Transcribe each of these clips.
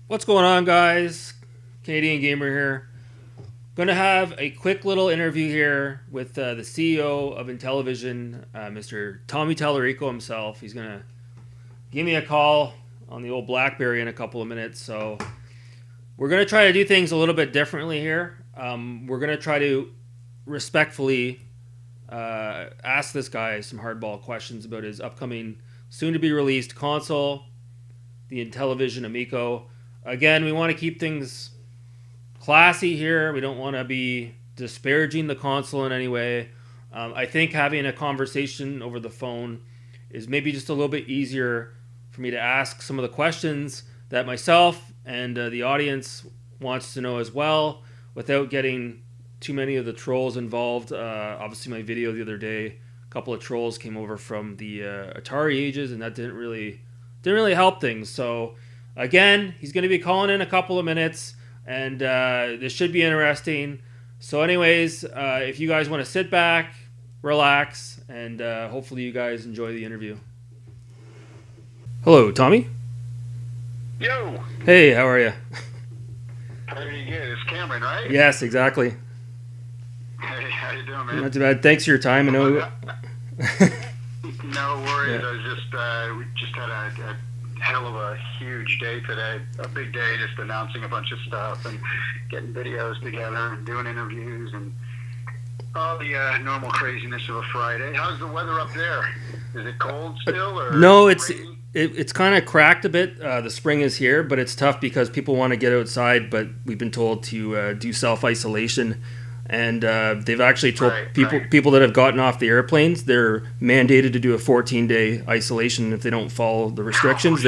What's going on, guys? Canadian Gamer here. Going to have a quick little interview here with the CEO of Intellivision, Mr. Tommy Tallarico himself. He's going to give me a call on the old BlackBerry in a couple of minutes. So we're going to try to do things a little bit differently here. We're going to try to respectfully ask this guy some hardball questions about his upcoming, soon-to-be released console, the Intellivision Amico. Again, we want to keep things classy here. We don't want to be disparaging the console in any way. I think having a conversation over the phone is maybe just a little bit easier for me to ask some of the questions that myself and the audience wants to know as well, without getting too many of the trolls involved. Obviously, my video the other day, a couple of trolls came over from the Atari ages, and that didn't really help things. So again, he's going to be calling in a couple of minutes, and this should be interesting. So anyways, if you guys want to sit back, relax, and hopefully you guys enjoy the interview. Hello, Tommy. Yo. Hey, how are you? Pretty good. It's Cameron, right? Yes, exactly. Hey, how you doing, man? Not too bad. Thanks for your time. I know. No worries. Yeah. I was we just had a hell of a huge day today. A big day, just announcing a bunch of stuff and getting videos together and doing interviews and all the normal craziness of a Friday. How's the weather up there? Is it cold still, or No, it's rainy? it's kind of cracked a bit. The spring is here, but it's tough because people want to get outside, but we've been told to do self-isolation. And they've actually told people that have gotten off the airplanes, they're mandated to do a 14-day isolation. If they don't follow the restrictions,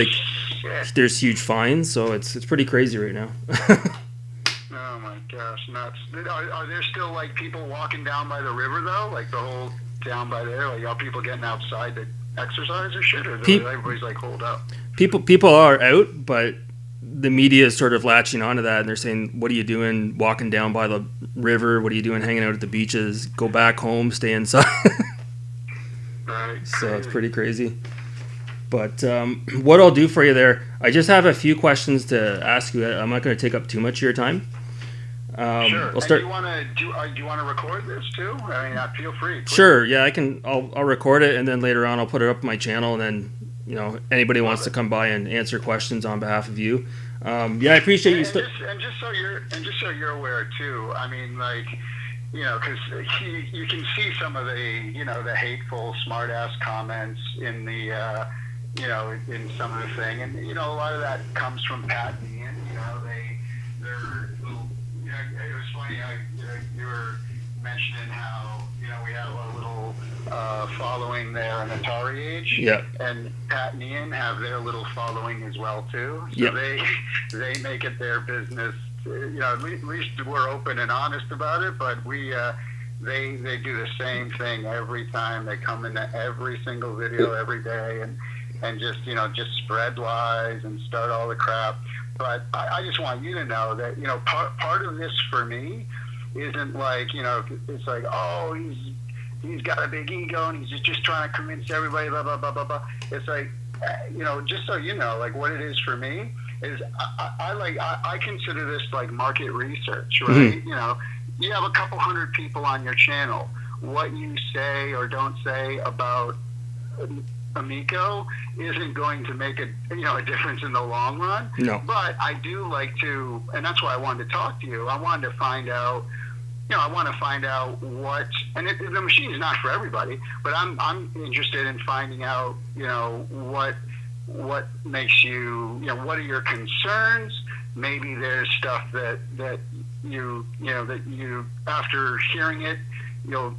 there's huge fines. So it's pretty crazy right now. Oh my gosh, nuts! Are there still like people walking down by the river though? Like the whole down by there? Like are people getting outside to exercise or shit? Or everybody's like holed up? People are out, but the media is sort of latching onto that, and they're saying, "What are you doing walking down by the river? What are you doing hanging out at the beaches? Go back home, stay inside." Right. So it's pretty crazy. But what I'll do for you there, I just have a few questions to ask you. I'm not going to take up too much of your time. Sure. I'll start. Do you want to record this too? I mean, feel free. Please. Sure. Yeah, I can. I'll record it, and then later on I'll put it up on my channel, and then anybody wants to come by and answer questions on behalf of you. Yeah, I appreciate you. And just so you're aware too. I mean, like, because you can see some of the the hateful smart-ass comments in the in some of the thing, and a lot of that comes from Pat and Ian. They're little. It was funny how you were mentioning how we have a little following there in Atari age. Yeah. And Pat and Ian have their little following as well too. So yeah. they make it their business. At least we're open and honest about it. But they do the same thing every time. They come into every single video every day and just just spread lies and start all the crap. But I just want you to know that part of this for me isn't like it's like, oh, he's got a big ego and he's just trying to convince everybody, blah blah blah blah blah. It's like just so you know, like what it is for me is I consider this like market research, right? Mm-hmm. You have a couple hundred people on your channel. What you say or don't say about Amico isn't going to make a difference in the long run. No. But I do like to, and that's why I wanted to talk to you. I wanted to find out. I want to find out what, and the machine's not for everybody, but I'm interested in finding out, what makes you, what are your concerns? Maybe there's stuff that you after hearing it,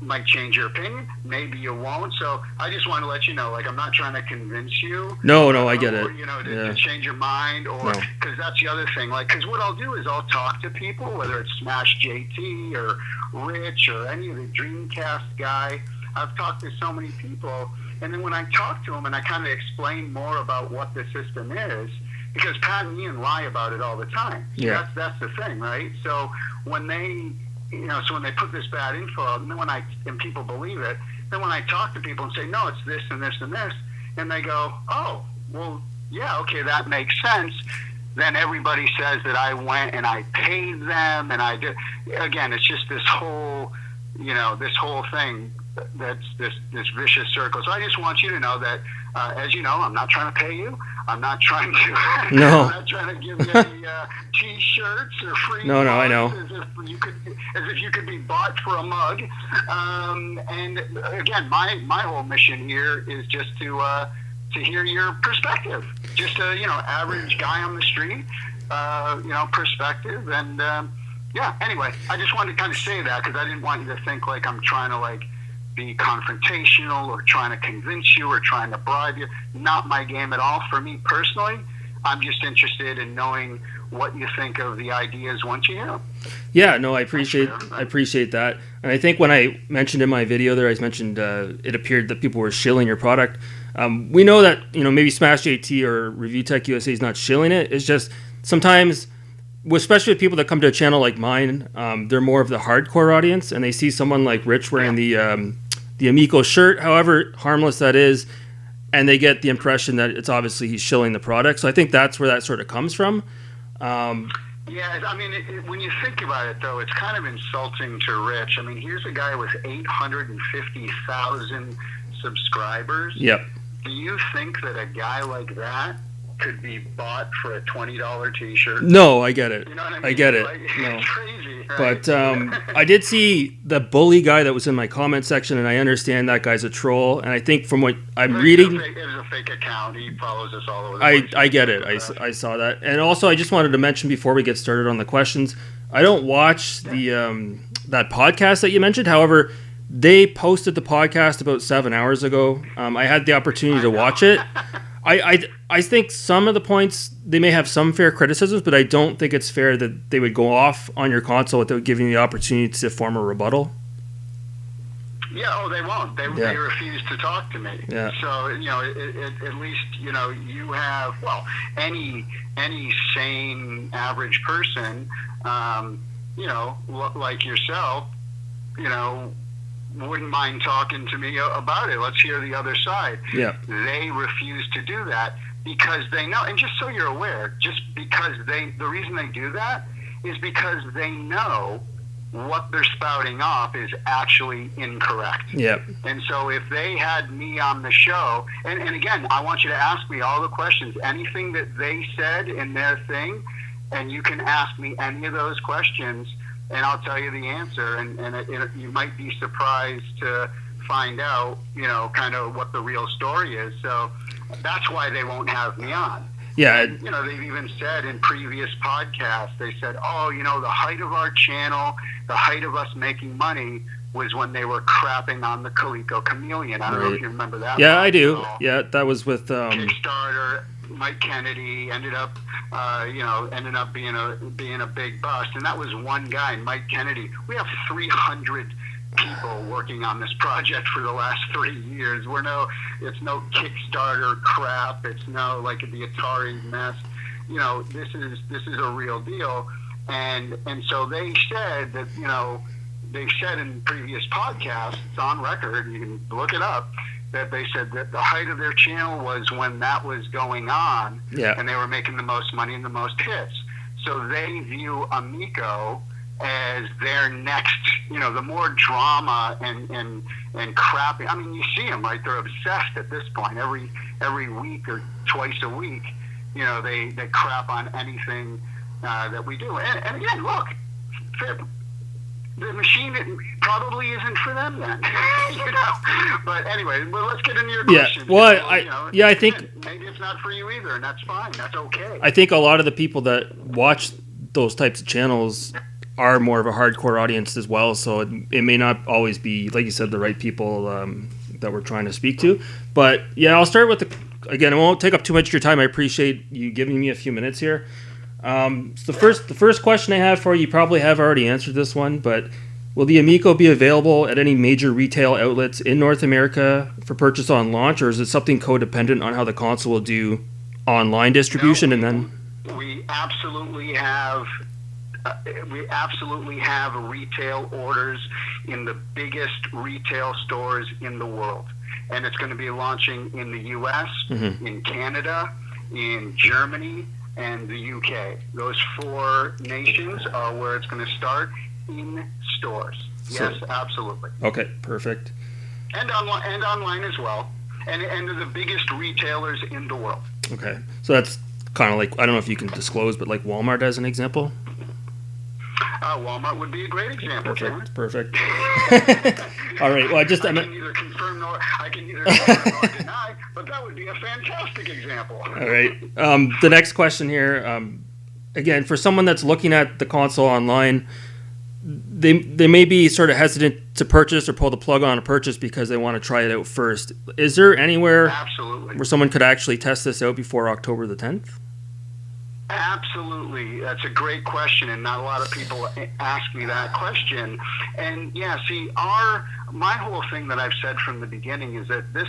might change your opinion. Maybe you won't. So I just want to let you know, like, I'm not trying to convince you. No, I get it. To change your mind, or because that's the other thing. Like, because what I'll do is I'll talk to people, whether it's Smash JT or Rich or any of the Dreamcast guy. I've talked to so many people, and then when I talk to them and I kind of explain more about what the system is, because Pat and Ian lie about it all the time. So yeah. That's the thing, right? So when they when they put this bad info, and then people believe it, then when I talk to people and say, no, it's this and this and this, and they go, oh, well, yeah, okay, that makes sense. then everybody says that I went and I paid them, and I did. Again, it's just this whole, this whole thing that's this vicious circle. So I just want you to know that, as you know, I'm not trying to pay you. I'm not trying to. No. I'm not trying to give you any T-shirts or free. No, I know. As if you could be bought for a mug. And again, my whole mission here is just to hear your perspective. Just a average guy on the street, perspective. And anyway, I just wanted to kind of say that because I didn't want you to think like I'm trying to be confrontational or trying to convince you or trying to bribe you. Not my game at all. For me personally, I'm just interested in knowing what you think of the ideas once you hear them. Yeah, no, I appreciate that. And I think when I mentioned in my video there, I mentioned it appeared that people were shilling your product. We know that maybe Smash JT or Review Tech USA is not shilling it. It's just sometimes, especially with people that come to a channel like mine, they're more of the hardcore audience, and they see someone like Rich wearing the Amico shirt, however harmless that is, and they get the impression that it's obviously he's shilling the product. So I think that's where that sort of comes from. Yeah, I mean, when you think about it, though, it's kind of insulting to Rich. I mean, here's a guy with 850,000 subscribers. Yep. Do you think that a guy like that could be bought for a $20 T-shirt? No, I get it. You know what I mean? I get it. No. It's crazy, right? But I did see the bully guy that was in my comment section, and I understand that guy's a troll. And I think from what I'm reading, it was a fake account. He follows us all over the place. I get it. I saw that. And also, I just wanted to mention before we get started on the questions, I don't watch the that podcast that you mentioned. However, they posted the podcast about 7 hours ago. I had the opportunity to watch it. I think some of the points, they may have some fair criticisms, but I don't think it's fair that they would go off on your console without giving you the opportunity to form a rebuttal. Yeah, they won't. They refuse to talk to me. Yeah. So, at least, you have, any sane average person, like yourself, wouldn't mind talking to me about it. Let's hear the other side. Yeah. They refuse to do that because they know, and just so you're aware, just because the reason they do that is because they know what they're spouting off is actually incorrect. Yeah. And so if they had me on the show, and again, I want you to ask me all the questions, anything that they said in their thing, and you can ask me any of those questions, and I'll tell you the answer, and you might be surprised to find out, kind of what the real story is. So that's why they won't have me on. Yeah. And, they've even said in previous podcasts, they said, the height of our channel, the height of us making money was when they were crapping on the Tallarico Chameleon. I don't know if you remember that. Yeah, I do. Yeah, that was with Kickstarter. Mike Kennedy ended up being a big bust, and that was one guy, Mike Kennedy. We have 300 people working on this project for the last 3 years. It's no Kickstarter crap. It's no like the Atari mess. This is a real deal, and so they said that they said in previous podcasts, it's on record. You can look it up. That they said that the height of their channel was when that was going on, and they were making the most money and the most hits. So they view Amico as their next, the more drama and crappy. I mean, you see them, right? They're obsessed at this point. Every week or twice a week, they crap on anything that we do. And again, look, the machine probably isn't for them then, But anyway, let's get into your question. Well, I think maybe it's not for you either, and that's fine. That's okay. I think a lot of the people that watch those types of channels are more of a hardcore audience as well. So it may not always be, like you said, the right people that we're trying to speak to. But yeah, I'll start with again, it won't take up too much of your time. I appreciate you giving me a few minutes here. So the first question I have for you probably have already answered this one, but will the Amico be available at any major retail outlets in North America for purchase on launch, or is it something codependent on how the console will do online distribution? And then we absolutely have retail orders in the biggest retail stores in the world, and it's going to be launching in the U.S., in Canada, in Germany, and the UK. Those 4 nations are where it's going to start in stores. Yes, absolutely. Okay, perfect. And online as well. And they're the biggest retailers in the world. Okay, so that's kind of like, I don't know if you can disclose, but like Walmart as an example. Walmart would be a great example. Perfect. All right. Well, I can neither confirm nor deny, but that would be a fantastic example. All right. The next question here, again, for someone that's looking at the console online, they may be sort of hesitant to purchase or pull the plug on a purchase because they want to try it out first. Is there anywhere where someone could actually test this out before October the 10th? Absolutely. That's a great question, and not a lot of people ask me that question. And yeah, see, my whole thing that I've said from the beginning is that this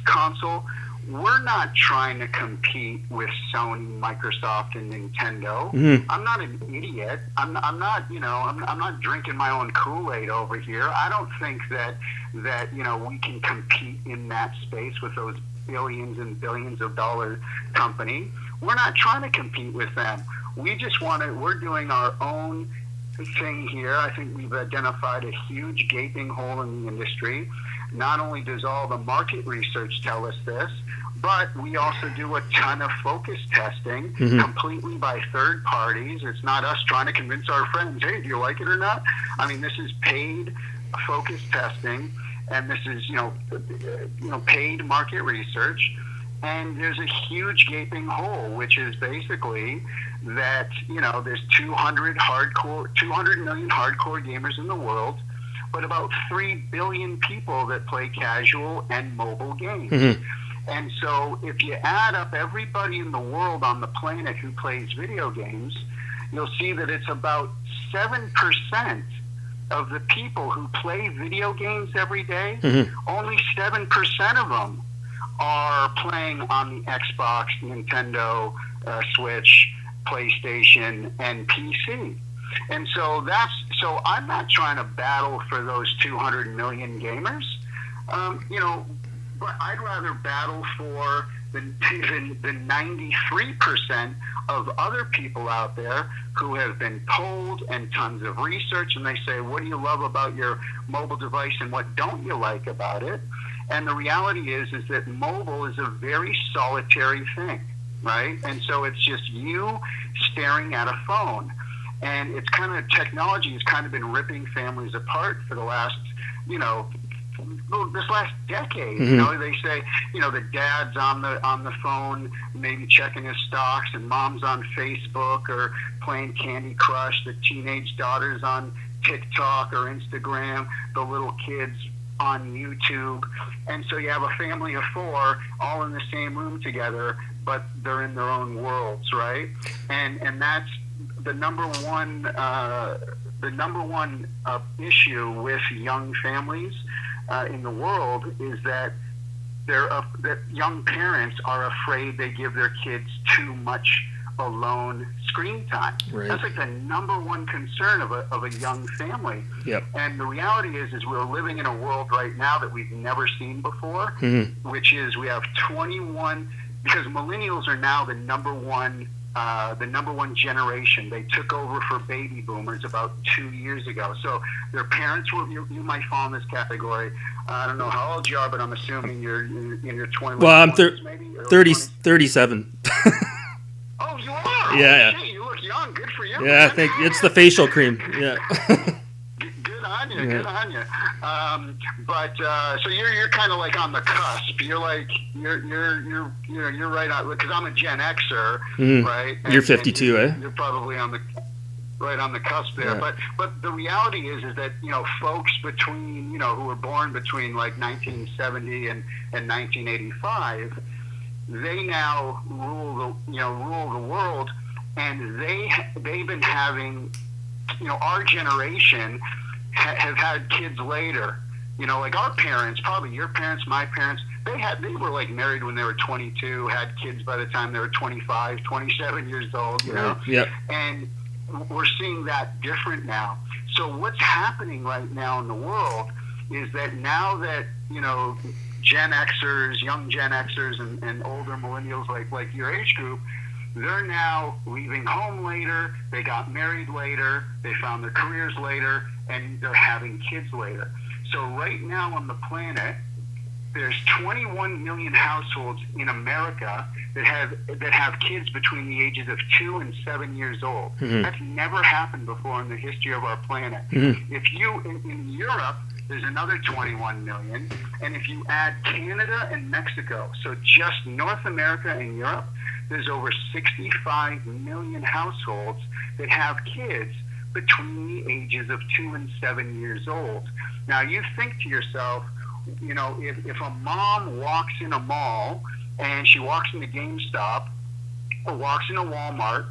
console, we're not trying to compete with Sony, Microsoft, and Nintendo. Mm-hmm. I'm not an idiot. I'm not drinking my own Kool-Aid over here. I don't think that we can compete in that space with those billions and billions of dollar company. We're not trying to compete with them. We just we're doing our own thing here. I think we've identified a huge gaping hole in the industry. Not only does all the market research tell us this, but we also do a ton of focus testing completely by third parties. It's not us trying to convince our friends, hey, do you like it or not? I mean, this is paid focus testing, and this is, paid market research. And there's a huge gaping hole, which is basically that, there's 200 million hardcore gamers in the world, but about 3 billion people that play casual and mobile games. Mm-hmm. And so if you add up everybody in the world on the planet who plays video games, you'll see that it's about 7% of the people who play video games every day. Mm-hmm. Only 7% of them are playing on the Xbox, Nintendo, Switch, PlayStation, and PC. And so I'm not trying to battle for those 200 million gamers, but I'd rather battle for the 93% of other people out there who have been polled and tons of research, and they say, what do you love about your mobile device and what don't you like about it? And the reality is that mobile is a very solitary thing, right? And so it's just you staring at a phone. And it's kind of, technology has kind of been ripping families apart for the last, this last decade. Mm-hmm. They say, the dad's on the phone, maybe checking his stocks, and mom's on Facebook or playing Candy Crush. The teenage daughter's on TikTok or Instagram. The little kids on YouTube. And so you have a family of 4 all in the same room together, but they're in their own worlds, right? And that's the number one issue with young families in the world is that that young parents are afraid they give their kids too much alone screen time. Right. That's like the number one concern of a young family. Yep. And the reality is we're living in a world right now that we've never seen before, which is we have 21, because millennials are now the number one generation. They took over for baby boomers about 2 years ago. So their parents you might fall in this category. I don't know how old you are, but I'm assuming you're in your 21. Well, I'm 37. Oh, you are? Yeah. Shit, you look young. Good for you. Yeah, I think it's the facial cream. Yeah. Good on you. Yeah. Good on you. But so you're kind of like on the cusp. You're like you're right on, because I'm a Gen Xer, right? And, you're 52, eh? You're probably right on the cusp there. Yeah. But the reality is that folks between who were born between like 1970 and 1985. They now rule the world, and they've been having, our generation have had kids later. Like our parents, probably your parents, my parents, they were like married when they were 22, had kids by the time they were 25, 27 years old, Yep. And we're seeing that different now. So what's happening right now in the world is that now that, Gen Xers, young Gen Xers, and older millennials like your age group, they're now leaving home later, they got married later, they found their careers later, and they're having kids later. So right now on the planet, there's 21 million households in America that have kids between the ages of 2 and 7 years old. Mm-hmm. That's never happened before in the history of our planet. Mm-hmm. If you in Europe, there's another 21 million, and if you add Canada and Mexico, so just North America and Europe, there's over 65 million households that have kids between the ages of 2 and 7 years old. Now you think to yourself, you know, if a mom walks in a mall and she walks into GameStop or walks into Walmart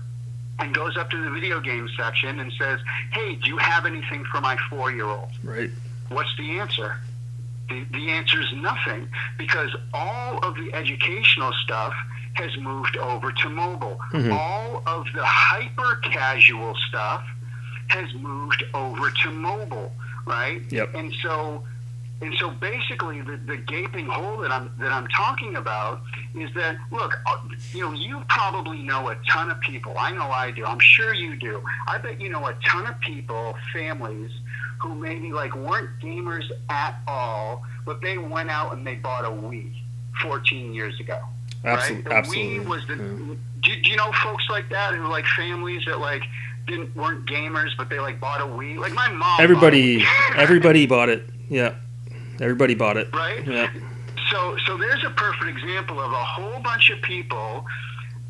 and goes up to the video game section and says, hey, do you have anything for my 4-year-old? Right. What's the answer? The answer is nothing, because all of the educational stuff has moved over to mobile. Mm-hmm. All of the hyper casual stuff has moved over to mobile, right? Yep. And so basically the gaping hole that I'm talking about is that, look, you know, you probably know a ton of people. I know I do. I'm sure you do. I bet you know a ton of people, families, who maybe like weren't gamers at all, but they went out and they bought a Wii 14 years ago. Right? The Absolutely. Wii was the. Do you know folks like that who like families that like weren't gamers, but they like bought a Wii? Like my mom. Everybody bought it. Yeah. Everybody bought it. Right? Yeah. So there's a perfect example of a whole bunch of people.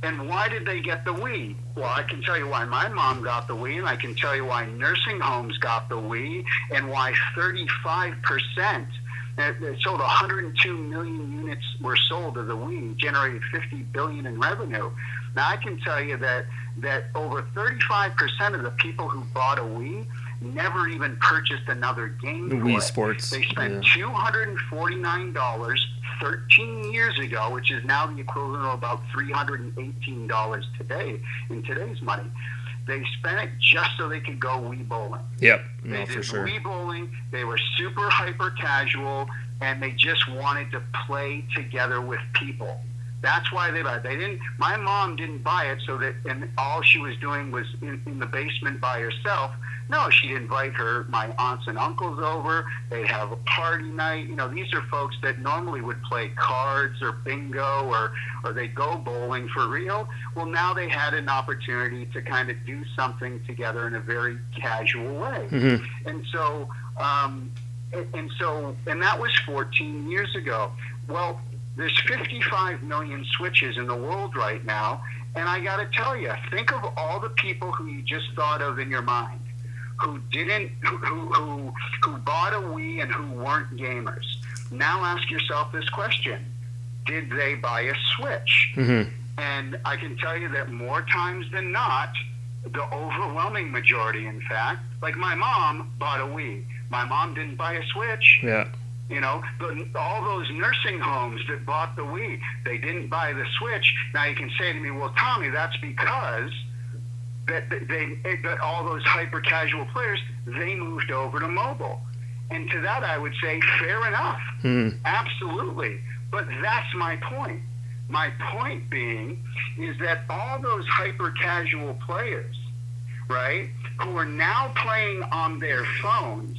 And why did they get the Wii? Well, I can tell you why my mom got the Wii, and I can tell you why nursing homes got the Wii, and why 35%, it sold 102 million units were sold of the Wii, generated $50 billion in revenue. Now, I can tell you that over 35% of the people who bought a Wii never even purchased another game for Wii it. Sports. They spent $249 13 years ago, which is now the equivalent of about $318 today in today's money. They spent it just so they could go Wii bowling. Yep, They did for sure. Wii bowling. They were super hyper casual, and they just wanted to play together with people. That's why they bought it. They didn't. My mom didn't buy it so that, and all she was doing was in the basement by herself. No, she'd invite my aunts and uncles over. They'd have a party night. You know, these are folks that normally would play cards or bingo or they'd go bowling for real. Well, now they had an opportunity to kind of do something together in a very casual way. Mm-hmm. And that was 14 years ago. Well, there's 55 million Switches in the world right now, and I got to tell you, think of all the people who you just thought of in your mind, who bought a Wii and who weren't gamers. Now ask yourself this question: did they buy a Switch? Mm-hmm. And I can tell you that more times than not, the overwhelming majority, in fact, like my mom bought a Wii. My mom didn't buy a Switch. Yeah. You know, all those nursing homes that bought the Wii, they didn't buy the Switch. Now you can say to me, well, Tommy, that's because that all those hyper casual players, they moved over to mobile. And to that I would say, fair enough. Absolutely. But that's my point. My point being is that all those hyper casual players, right, who are now playing on their phones,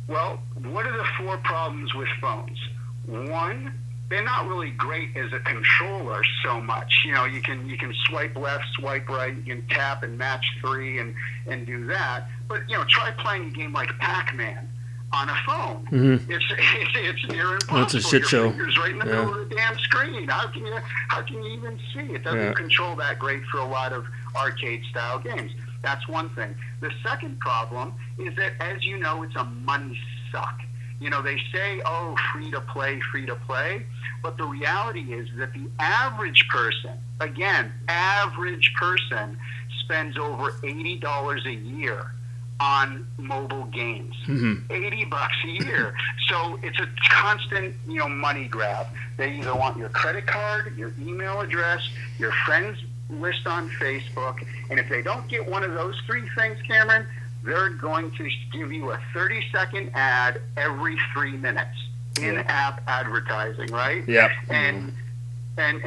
well, what are the 4 problems with phones? 1, they're not really great as a controller so much. You know, you can swipe left, swipe right, you can tap and match 3 and do that. But, you know, try playing a game like Pac-Man on a phone. Mm-hmm. It's near impossible. It's a shit show. Your finger's right in the middle of the damn screen. How can you even see? It doesn't control that great for a lot of arcade-style games. That's one thing. The second problem is that, as you know, it's a money suck. You know, they say, oh, free to play, but the reality is that the average person, again, average person, spends over $80 a year on mobile games. Mm-hmm. $80 a year. So it's a constant, you know, money grab. They either want your credit card, your email address, your friends list on Facebook, and if they don't get one of those 3 things, Cameron, they're going to give you a 30-second ad every 3 minutes. In-app advertising, right? Yeah. And and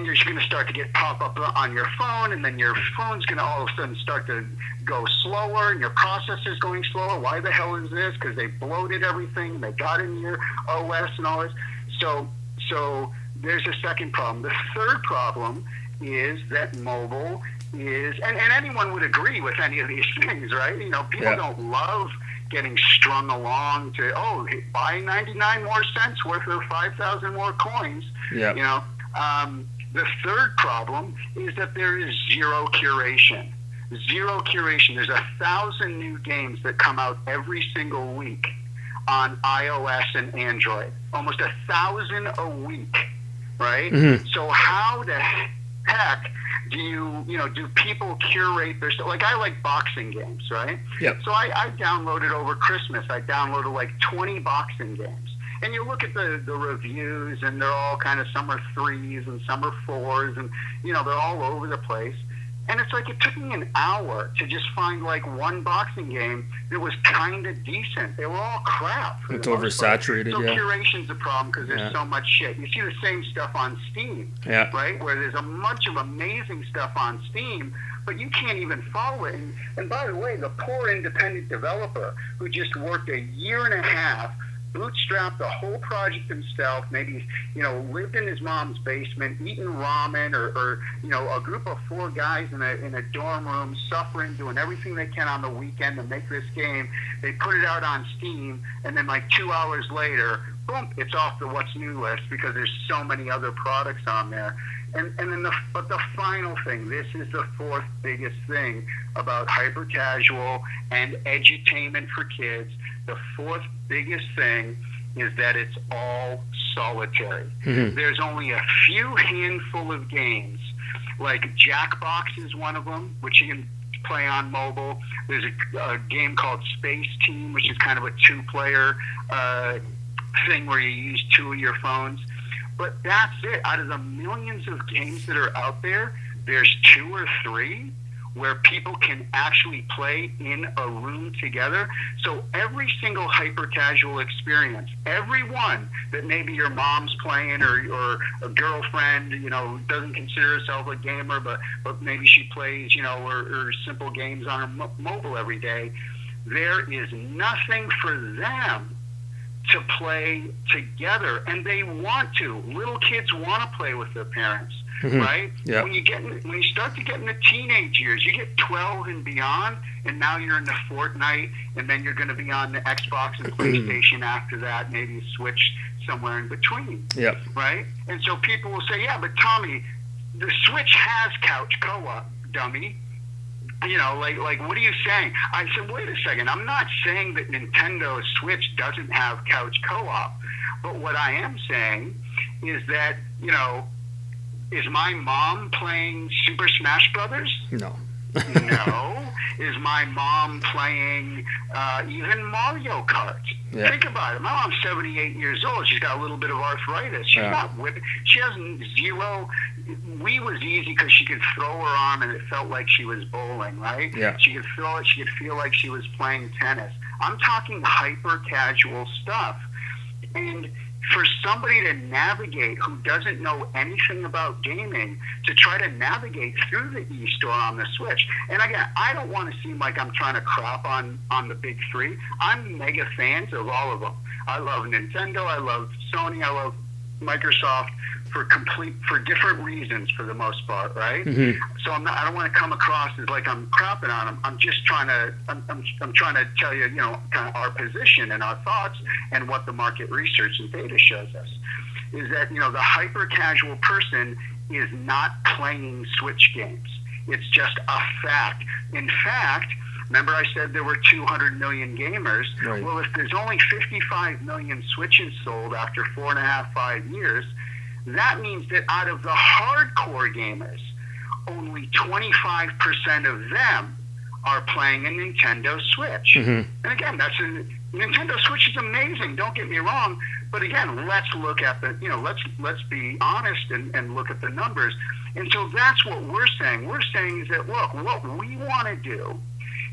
you're going to start to get pop-up on your phone, and then your phone's going to all of a sudden start to go slower, and your processor's going slower. Why the hell is this? Because they bloated everything, they got in your OS and all this. So there's a second problem. The third problem is that mobile is, and anyone would agree with any of these things, right? You know, people don't love getting strung along to, buy 99 more cents worth of 5,000 more coins. Yeah. You know, the third problem is that there is zero curation. Zero curation. There's 1,000 new games that come out every single week on iOS and Android. Almost 1,000 a week, right? Mm-hmm. So how the heck do people curate their stuff? Like, I like boxing games, right? Yep. So I downloaded over Christmas. I downloaded like 20 boxing games. And you look at the reviews, and they're all kind of, some are 3s and some are 4s, and, you know, they're all over the place. And it's like, it took me an hour to just find like one boxing game that was kind of decent. They were all crap. It's oversaturated, so curation's a problem because there's so much shit. You see the same stuff on Steam, right? Where there's a bunch of amazing stuff on Steam, but you can't even follow it. And by the way, the poor independent developer who just worked a year and a half, bootstrapped the whole project himself, maybe, you know, lived in his mom's basement, eating ramen, or you know, a group of 4 guys in a dorm room, suffering, doing everything they can on the weekend to make this game. They put it out on Steam, and then like 2 hours later, boom, it's off the what's new list because there's so many other products on there. And then the final thing, this is the fourth biggest thing about hyper casual and edutainment for kids. The fourth biggest thing is that it's all solitary. Mm-hmm. There's only a few handful of games, like Jackbox is one of them, which you can play on mobile. There's a game called Space Team, which is kind of a 2-player thing where you use 2 of your phones. But that's it. Out of the millions of games that are out there, there's 2 or 3 where people can actually play in a room together. So every single hyper-casual experience, every one that maybe your mom's playing, or a girlfriend, you know, doesn't consider herself a gamer, but maybe she plays, you know, or simple games on her mobile every day, there is nothing for them to play together, and they want to. Little kids want to play with their parents, right? Yep. When you start to get in the teenage years, you get 12 and beyond, and now you're in the Fortnite, and then you're going to be on the Xbox and PlayStation after that, maybe Switch somewhere in between, right? And so people will say, yeah, but Tommy, the Switch has couch co-op, dummy. You know, like, what are you saying? I said, wait a second. I'm not saying that Nintendo Switch doesn't have couch co-op. But what I am saying is that, you know, is my mom playing Super Smash Brothers? No. No. Is my mom playing even Mario Kart? Yeah. Think about it. My mom's 78 years old. She's got a little bit of arthritis. She's not whipping. She has zero. Wii was easy because she could throw her arm and it felt like she was bowling, right? Yeah. She could throw it. She could feel like she was playing tennis. I'm talking hyper casual stuff. And for somebody to navigate who doesn't know anything about gaming, to try to navigate through the eStore on the Switch. And again, I don't want to seem like I'm trying to crap on the big 3. I'm mega fans of all of them. I love Nintendo, I love Sony, I love Microsoft for different reasons for the most part, right? Mm-hmm. So I don't want to come across as like I'm crapping on them. I'm just trying to tell you, you know, kind of our position and our thoughts and what the market research and data shows us is that, you know, the hyper casual person is not playing Switch games. It's just a fact. In fact, remember I said there were 200 million gamers? Right. Well, if there's only 55 million Switches sold after 5 years, that means that out of the hardcore gamers, only 25% of them are playing a Nintendo Switch. Mm-hmm. And again, Nintendo Switch is amazing, don't get me wrong, but again, let's look at the, you know, let's be honest and look at the numbers. And so that's what we're saying. We're saying is that, look, what we want to do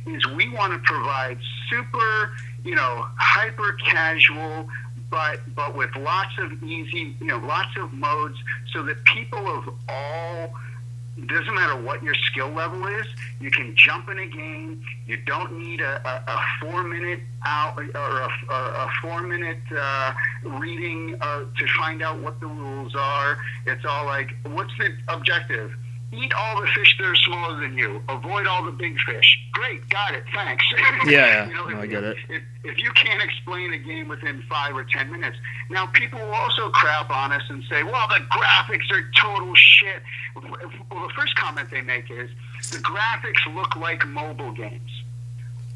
is we want to provide super, you know, hyper casual, but with lots of easy, lots of modes, so that people of all, doesn't matter what your skill level is, you can jump in a game. You don't need a 4-minute out or a 4-minute reading to find out what the rules are. It's all like, what's the objective? Eat all the fish that are smaller than you. Avoid all the big fish. Great, got it, thanks. Yeah, I get it. If you can't explain a game within 5 or 10 minutes, now people will also crap on us and say, well, the graphics are total shit. Well, the first comment they make is, the graphics look like mobile games.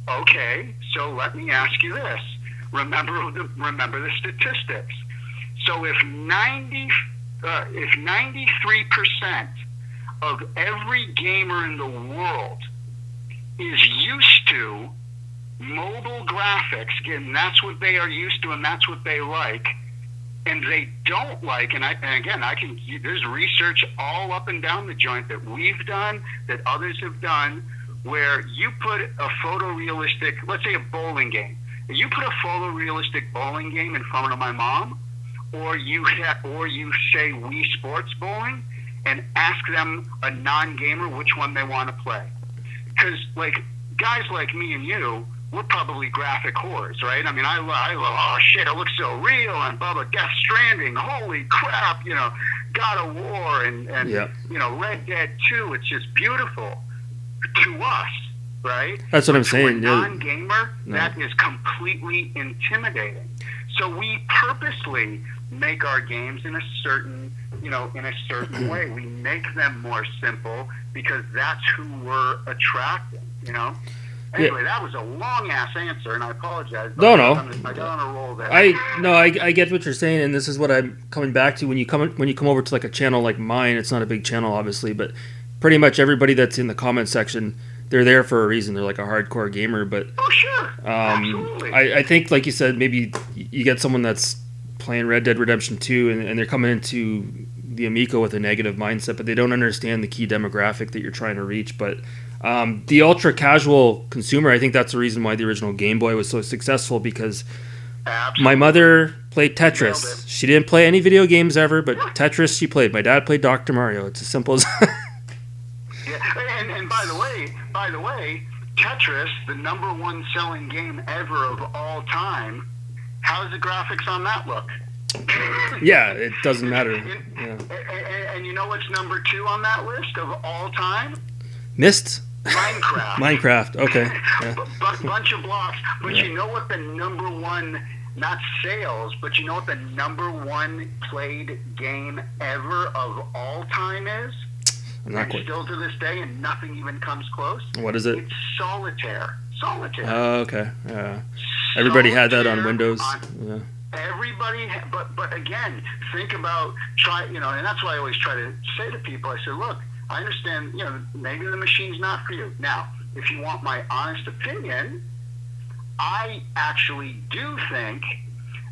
Okay, so let me ask you this. Remember the statistics. So if 93% of every gamer in the world is used to mobile graphics, again, that's what they are used to and that's what they like, and they don't like, there's research all up and down the joint that we've done, that others have done, where you put a photorealistic, let's say a bowling game, you put a photorealistic bowling game in front of my mom, or you say Wii Sports Bowling, and ask them, a non-gamer, which one they want to play. Because, like, guys like me and you, we're probably graphic whores, right? I mean, I love, oh shit, it looks so real, and blah, blah, Death Stranding, holy crap, God of War, and yep. Red Dead 2, it's just beautiful to us, right? That's what I'm saying. To a non-gamer, that is completely intimidating. So we purposely make our games in a certain way. We make them more simple because that's who we're attracting, Anyway, that was a long-ass answer, and I apologize. No. I got on a roll there. I get what you're saying, and this is what I'm coming back to. When you come over to like a channel like mine, it's not a big channel, obviously, but pretty much everybody that's in the comment section, they're there for a reason. They're like a hardcore gamer, but oh sure, absolutely. I think, like you said, maybe you get someone that's playing Red Dead Redemption 2, and they're coming into the Amico with a negative mindset, but they don't understand the key demographic that you're trying to reach. But the ultra casual consumer, I think that's the reason why the original Game Boy was so successful, because absolutely. My mother played Tetris. She didn't play any video games ever, but Tetris she played. My dad played Dr. Mario. It's as simple as yeah. And by the way, Tetris, the #1 selling game ever of all time, how's the graphics on that look? Yeah, it doesn't matter. And you know what's #2 on that list of all time? Myst? Minecraft. Okay. Yeah. Bunch of blocks. But yeah. You know what the #1, not sales, but you know what the #1 played game ever of all time is? I'm not quite. Still to this day, and nothing even comes close. What is it? It's Solitaire. Oh, okay. Yeah. Everybody had that on Windows. Yeah. Everybody, but again, think about and that's why I always try to say to people, I said, look, I understand, maybe the machine's not for you. Now, if you want my honest opinion, I actually do think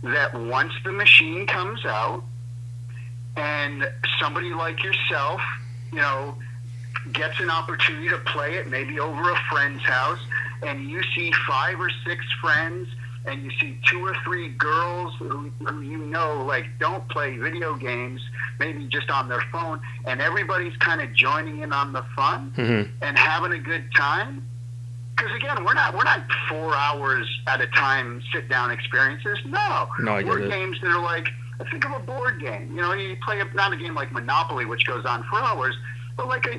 that once the machine comes out and somebody like yourself, gets an opportunity to play it, maybe over a friend's house, and you see 5 or 6 friends, and you see 2 or 3 girls who don't play video games, maybe just on their phone, and everybody's kind of joining in on the fun and having a good time. Because again, we're not 4 hours at a time sit down experiences. No, we're games that are like, think of a board game. You play not a game like Monopoly, which goes on for hours, but like a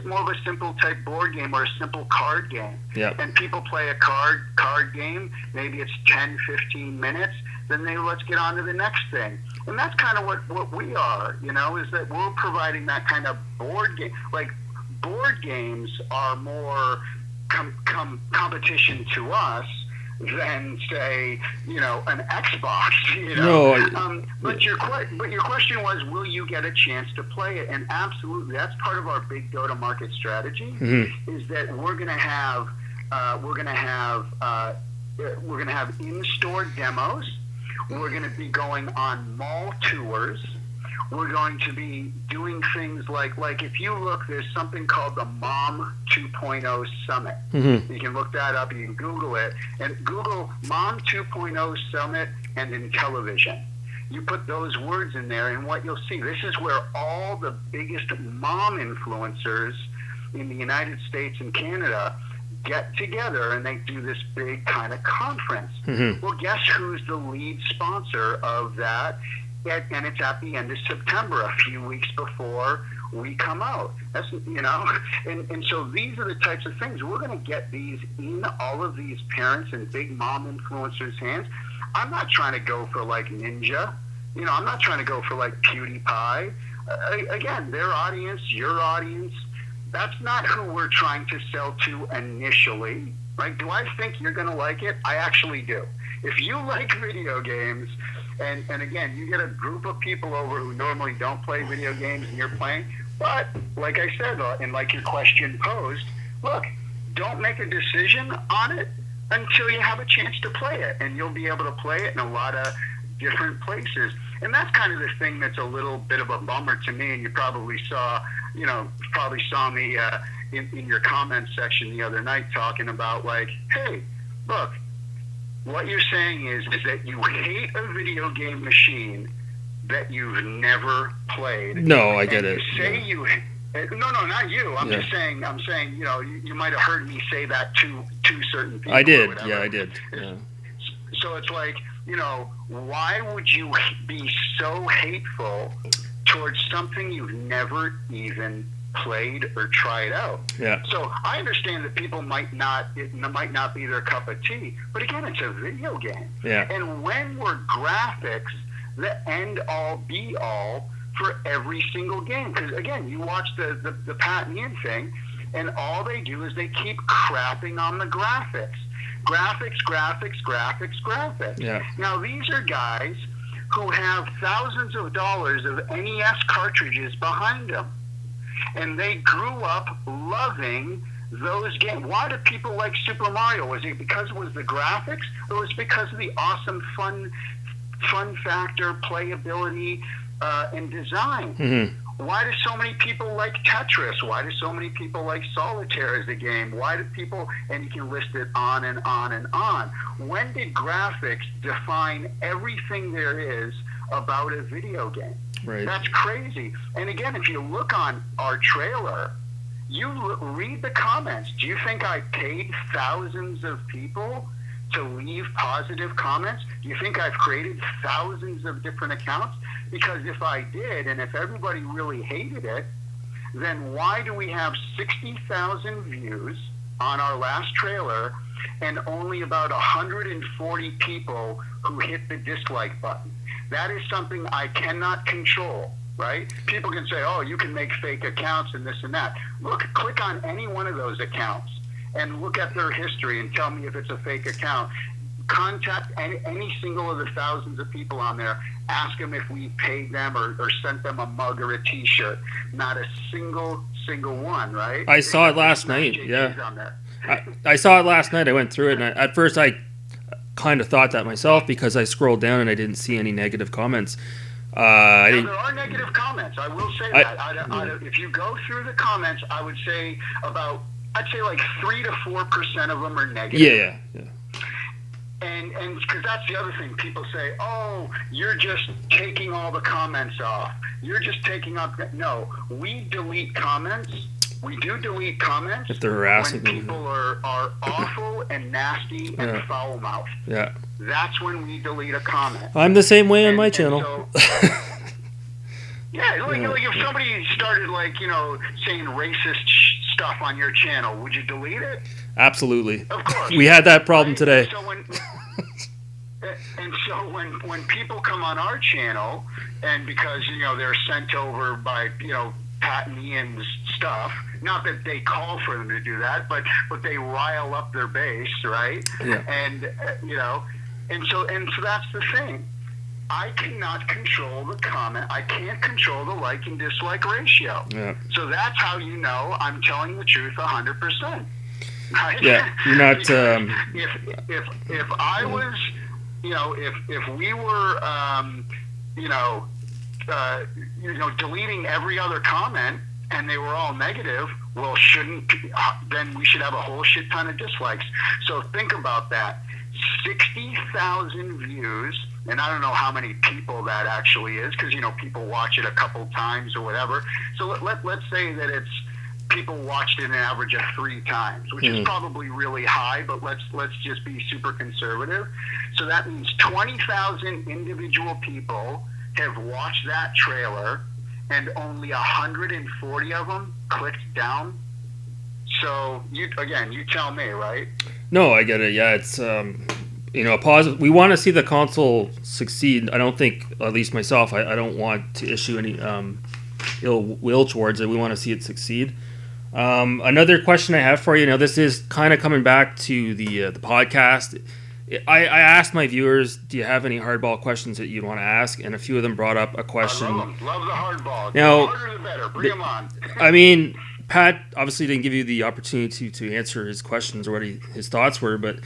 more of a simple type board game or a simple card game. Yep. And people play a card game. Maybe it's 10, 15 minutes. Then let's get on to the next thing. And that's kind of what we are. Is that we're providing that kind of board game. Like board games are more competition to us than say an Xbox. But your question was, will you get a chance to play it? And absolutely, that's part of our big go-to-market strategy. Is that we're gonna have in-store demos. We're gonna be going on mall tours. we're going to be doing things like if you look, there's something called the Mom 2.0 Summit. Mm-hmm. You can look that up. You can Google it. And Google Mom 2.0 Summit and Intellivision. You put those words in there, and what you'll see, this is where all the biggest mom influencers in the United States and Canada get together, and they do this big kind of conference. Mm-hmm. Well, guess who's the lead sponsor of that? And it's at the end of September, a few weeks before we come out. That's, and so these are the types of things. We're going to get these in all of these parents and big mom influencers' hands. I'm not trying to go for like Ninja. I'm not trying to go for like PewDiePie. Again, their audience, your audience, that's not who we're trying to sell to initially, right? Do I think you're going to like it? I actually do. If you like video games, and again, you get a group of people over who normally don't play video games and you're playing, but like I said, and like your question posed, look, don't make a decision on it until you have a chance to play it, and you'll be able to play it in a lot of different places. And that's kind of the thing that's a little bit of a bummer to me, and you probably saw me in your comments section the other night talking about like, hey, look, what you're saying is that you hate a video game machine that you've never played. No, I get it. No, not you. I'm just saying. I'm saying. You might have heard me say that to certain people. I did. Yeah, I did. Yeah. So it's like, why would you be so hateful towards something you've never even played or tried out? Yeah. So I understand that people might not be their cup of tea, but again, it's a video game. Yeah. And when were graphics the end all be all for every single game? Because again, you watch the Pat and Ian thing, and all they do is they keep crapping on the graphics. Graphics. Yeah. Now, these are guys who have thousands of dollars of NES cartridges behind them. And they grew up loving those games. Why do people like Super Mario? Was it because it was the graphics? Or was it because of the awesome fun factor, playability, and design? Mm-hmm. Why do so many people like Tetris? Why do so many people like Solitaire as a game? Why do people, and you can list it on and on and on. When did graphics define everything there is about a video game? Right. That's crazy. And again, if you look on our trailer, read the comments. Do you think I paid thousands of people to leave positive comments? Do you think I've created thousands of different accounts? Because if I did, and if everybody really hated it, then why do we have 60,000 views on our last trailer and only about 140 people who hit the dislike button? That is something I cannot control, right? People can say, oh, you can make fake accounts and this and that. Click on any one of those accounts and look at their history and tell me if it's a fake account. Contact any single of the thousands of people on there. Ask them if we paid them or sent them a mug or a T-shirt. Not a single one, right? I saw it last night. Yeah, I saw it last night. I went through it, and at first I kind of thought that myself because I scrolled down and I didn't see any negative comments. There are negative comments. I will say that. If you go through the comments, I would say I'd say like 3 to 4% of them are negative. Yeah. And because that's the other thing, people say, oh, you're just taking all the comments off. You're just taking up. No, we delete comments. We do delete comments if they're harassing when people are awful and nasty and foul-mouthed. Yeah. That's when we delete a comment. I'm the same way on my channel. Like if somebody started saying racist stuff on your channel, would you delete it? Absolutely. Of course. We had that problem today. So when people come on our channel, and because they're sent over by Pat and Ian's stuff, not that they call for them to do that, but they rile up their base, right? Yeah. And and so that's the thing. I cannot control the comment. I can't control the like and dislike ratio. Yeah. So that's how I'm telling the truth 100%. Right? Yeah, you're not. If I was, if we were, deleting every other comment, and they were all negative. Well, then we should have a whole shit ton of dislikes. So think about that. 60,000 views, and I don't know how many people that actually is, because people watch it a couple times or whatever. So let's say that it's people watched it an average of 3 times, which is probably really high, but let's just be super conservative. So that means 20,000 individual people have watched that trailer, and only 140 of them clicked down. So you tell me, right? No, I get it. Yeah, it's a positive. We want to see the console succeed. I don't think, at least myself, I don't want to issue any ill will towards it. We want to see it succeed. Another question I have for you. Now, this is kind of coming back to the podcast. I asked my viewers, do you have any hardball questions that you'd want to ask? And a few of them brought up a question. I love the hardball. Now, the harder the better. Bring them on. I mean, Pat obviously didn't give you the opportunity to answer his questions or what his thoughts were, but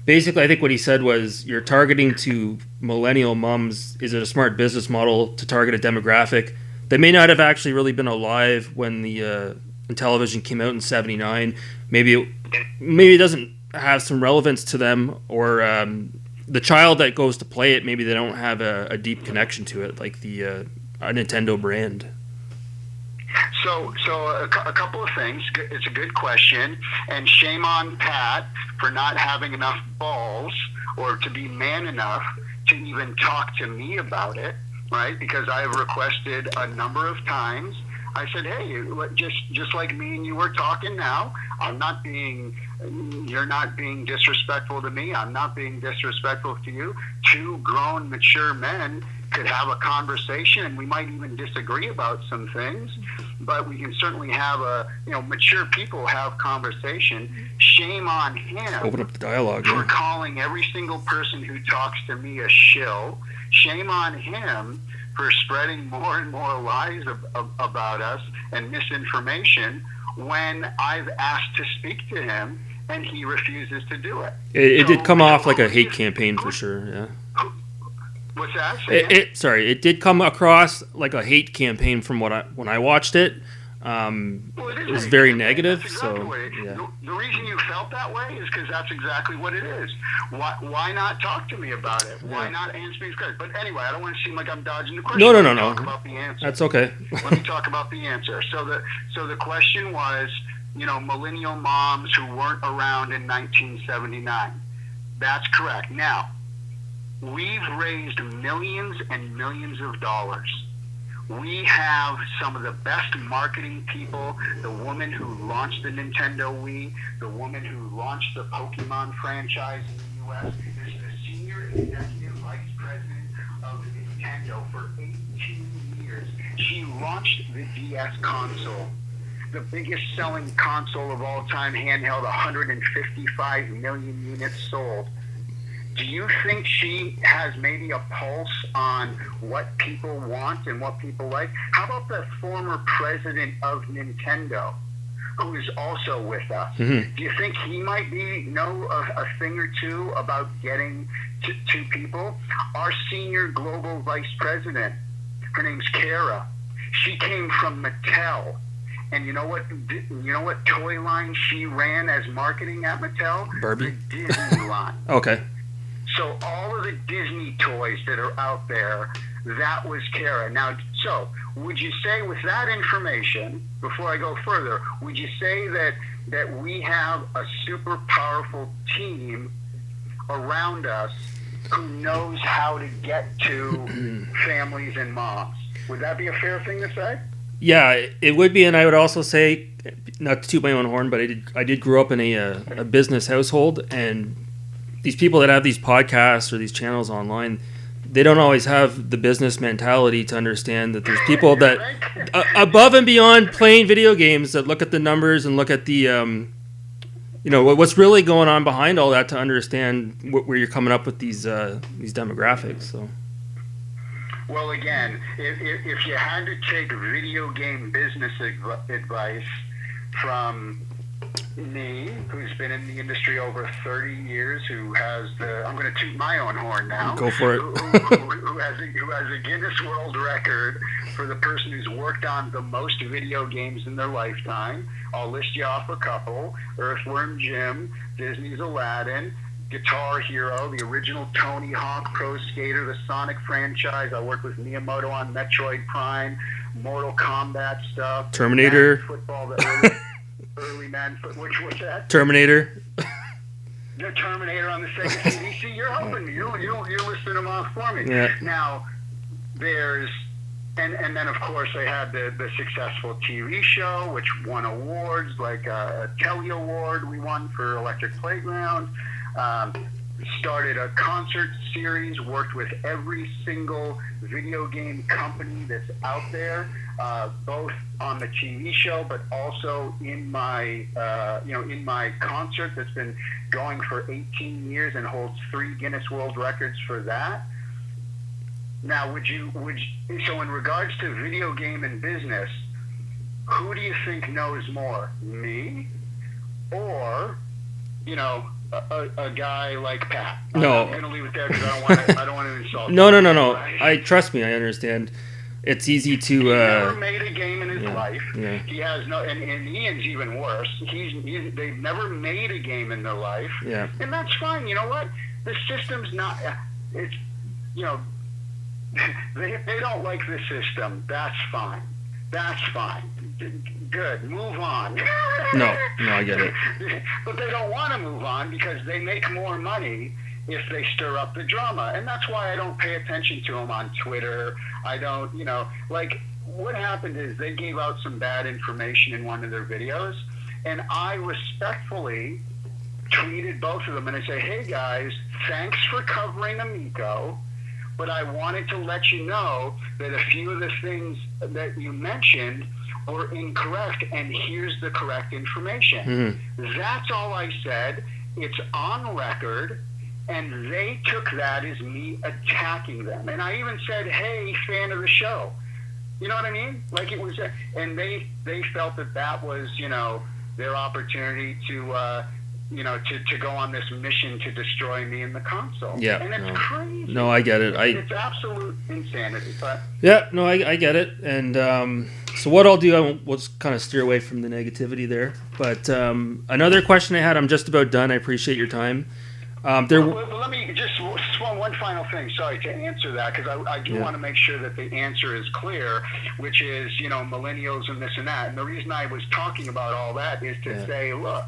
basically I think what he said was you're targeting to millennial mums. Is it a smart business model to target a demographic that may not have actually really been alive when the Intellivision came out in '79? Maybe it doesn't have some relevance to them, or the child that goes to play it, maybe they don't have a deep connection to it, like a Nintendo brand. So a couple of things. It's a good question, and shame on Pat for not having enough balls or to be man enough to even talk to me about it, right? Because I have requested a number of times. I said, hey, just like me and you were talking now, you're not being disrespectful to me. I'm not being disrespectful to you. 2 grown, mature men could have a conversation, and we might even disagree about some things, but we can certainly have mature people have conversation. Shame on him. Open up the dialogue. For calling every single person who talks to me a shill. Shame on him for spreading more and more lies about us and misinformation when I've asked to speak to him and he refuses to do it. It did come off like a hate campaign for sure, yeah. What's that? It did come across like a hate campaign from when I watched it. It was very negative. Exactly the reason you felt that way is because that's exactly what it is. Why not talk to me about it? Why not answer these questions? But anyway, I don't want to seem like I'm dodging the question. No. Talk about the answer. That's okay. Let me talk about the answer. So the question was, millennial moms who weren't around in 1979. That's correct. Now, we've raised millions and millions of dollars. We have some of the best marketing people. The woman who launched the Nintendo Wii, the woman who launched the Pokemon franchise in the U.S., is the senior executive vice president of Nintendo for 18 years. She launched the DS console, the biggest selling console of all time, handheld, 155 million units sold. Do you think she has maybe a pulse on what people want and what people like? How about the former president of Nintendo, who is also with us? Mm-hmm. Do you think he might know a thing or two about getting to people? Our senior global vice president, her name's Kara. She came from Mattel. And you know what toy line she ran as marketing at Mattel? Barbie? The Disney line. Okay. So all of the Disney toys that are out there, that was Kara. Now, so would you say with that information, before I go further, would you say that we have a super powerful team around us who knows how to get to families and moms? Would that be a fair thing to say? Yeah, it would be, and I would also say, not to toot my own horn, but I did grow up in a business household, and these people that have these podcasts or these channels online, they don't always have the business mentality to understand that there's people that above and beyond playing video games that look at the numbers and look at the what's really going on behind all that to understand where you're coming up with these demographics. So. Well, again, if you had to take video game business advice from Me, who's been in the industry over 30 years, who has I'm going to toot my own horn now. Go for it. who has a Guinness World Record for the person who's worked on the most video games in their lifetime. I'll list you off a couple: Earthworm Jim, Disney's Aladdin, Guitar Hero, the original Tony Hawk Pro Skater, the Sonic franchise. I worked with Miyamoto on Metroid Prime, Mortal Kombat stuff, Terminator, football, early man foot. Which was that? Terminator. The Terminator on the Sega CD. See, you're helping me. You're listing them off for me. Yeah. Now, there's and then of course they had the successful TV show which won awards like a Telly Award we won for Electric Playground. Started a concert series, worked with every single video game company that's out there, both on the TV show, but also in my in my concert that's been going for 18 years and holds 3 Guinness World Records for that. Now, so in regards to video game and business, who do you think knows more, me or a guy like Pat? No, I'm gonna leave it there because I don't want to insult. No. I trust me. I understand. It's easy to. He never made a game in his life. Yeah. He has no, and Ian's even worse. They've never made a game in their life. Yeah. And that's fine. You know what? The system's not. It's they don't like the system. That's fine. That's fine. Good. Move on. No, I get it. But they don't want to move on because they make more money if they stir up the drama. And that's why I don't pay attention to them on Twitter. I don't, like what happened is they gave out some bad information in one of their videos. And I respectfully tweeted both of them and I say, hey guys, thanks for covering Amico. But I wanted to let you know that a few of the things that you mentioned were incorrect, and here's the correct information. Mm-hmm. That's all I said. It's on record, and they took that as me attacking them. And I even said, hey, fan of the show. You know what I mean? Like it was, and they felt that was, their opportunity to go on this mission to destroy me in the console. Yeah. And it's crazy. No, I get it. It's absolute insanity. But yeah, no, I get it. And so what I'll do, we'll just kind of steer away from the negativity there. But another question I had, I'm just about done. I appreciate your time. Let me just one final thing, sorry, to answer that, because I do want to make sure that the answer is clear, which is, millennials and this and that. And the reason I was talking about all that is to say, look,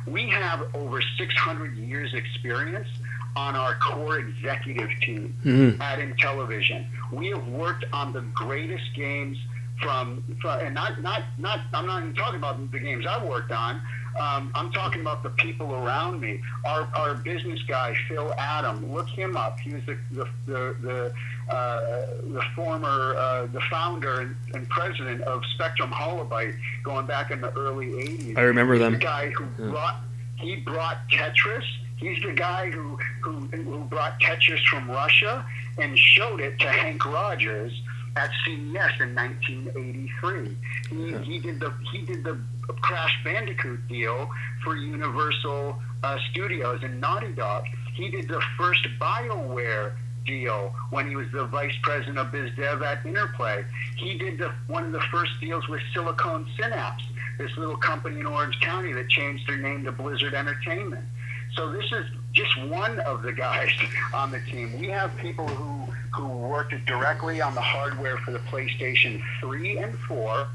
we have over 600 years experience on our core executive team at Intellivision. We have worked on the greatest games from and not I'm not even talking about the games I've worked on. I'm talking about the people around me. Our business guy, Phil Adam, look him up. He was the former the founder and president of Spectrum Holobyte going back in the early 80s. I remember them. The guy who brought Tetris. He's the guy who brought Tetris from Russia and showed it to Hank Rogers at CES in 1983. He did the Crash Bandicoot deal for Universal Studios and Naughty Dog. He did the first BioWare deal when he was the vice president of biz dev at Interplay. He did one of the first deals with Silicon Synapse, this little company in Orange County that changed their name to Blizzard Entertainment. So this is just one of the guys on the team. We have people who worked directly on the hardware for the PlayStation 3 and 4.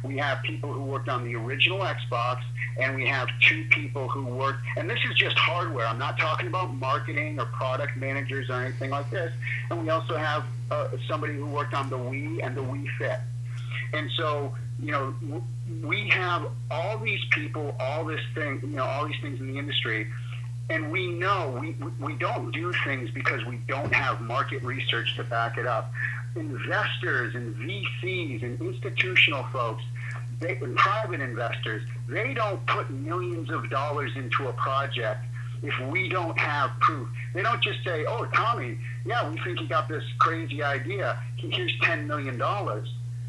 We have people who worked on the original Xbox, and we have 2 people who worked, and this is just hardware. I'm not talking about marketing or product managers or anything like this. And we also have somebody who worked on the Wii and the Wii Fit. And so, we have all these people, all these things in the industry. And we know we don't do things because we don't have market research to back it up. Investors and VCs and institutional folks, and private investors, they don't put millions of dollars into a project if we don't have proof. They don't just say, oh, Tommy, yeah, we think you got this crazy idea. Here's $10 million.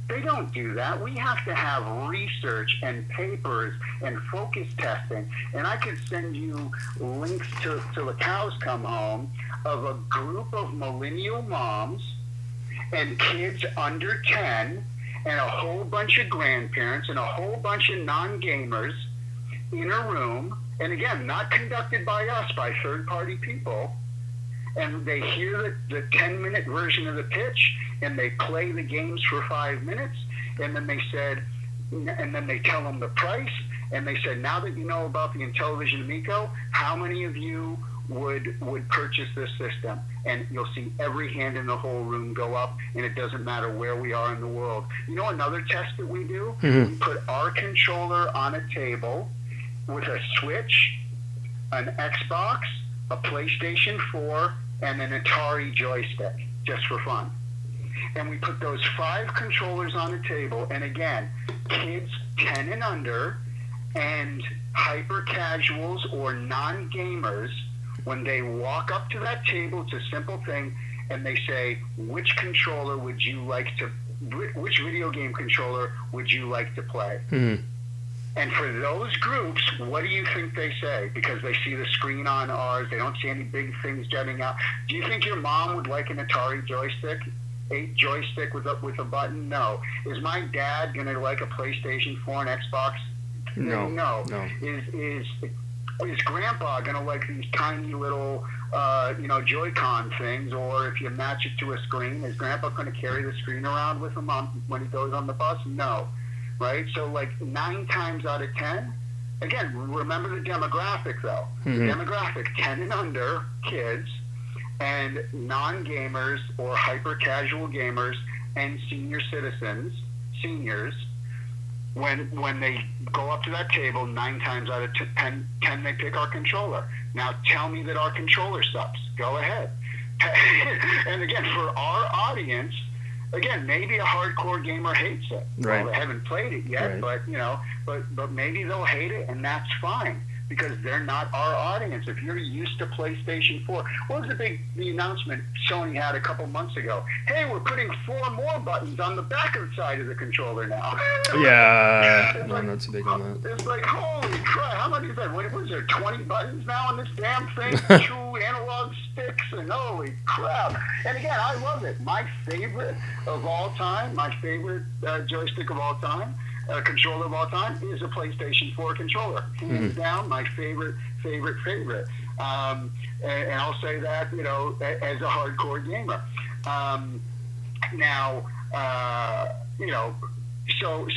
They don't do that. We have to have research and papers and focus testing. And I could send you links till the cows come home of a group of millennial moms and kids under 10 and a whole bunch of grandparents and a whole bunch of non-gamers in a room. And again, not conducted by us, by third-party people. And they hear the 10-minute version of the pitch, and they play the games for 5 minutes, and then they tell them the price, and they said, now that you know about the Intellivision Amico, how many of you would purchase this system? And you'll see every hand in the whole room go up, and it doesn't matter where we are in the world. You know another test that we do? We put our controller on a table with a Switch, an Xbox, a PlayStation 4, and an Atari joystick, just for fun. And we put those 5 controllers on a table, and again, kids 10 and under and hyper casuals or non-gamers, when they walk up to that table, it's a simple thing, and they say, which video game controller would you like to play? And for those groups, what do you think they say? Because they see the screen on ours, they don't see any big things jutting out. Do you think your mom would like an Atari joystick? 8 joystick with a button? No. Is my dad going to like a PlayStation 4 and Xbox? No. Is Grandpa going to like these tiny little, Joy-Con things? Or if you match it to a screen, is Grandpa going to carry the screen around with him when he goes on the bus? No. Right? So like 9 times out of 10, again, remember the demographic though. The demographic, 10 and under kids and non-gamers or hyper-casual gamers and seniors, when they go up to that table, 9 times out of 10 they pick our controller. Now tell me that our controller sucks. Go ahead. And again, for our audience, again, maybe a hardcore gamer hates it. Right. Well, they haven't played it yet, right. but maybe they'll hate it, and that's fine because they're not our audience. If you're used to PlayStation 4, what was the announcement Sony had a couple months ago? Hey, we're putting 4 more buttons on the back of the side of the controller now. Yeah, no, I'm not too big on that. It's like, holy crap, how much is that? What is there, 20 buttons now on this damn thing? 2 analog sticks, and holy crap. And again, I love it. My favorite of all time, my favorite joystick of all time, controller of all time is a PlayStation 4 controller. Hands down, my favorite. And I'll say that, as a hardcore gamer.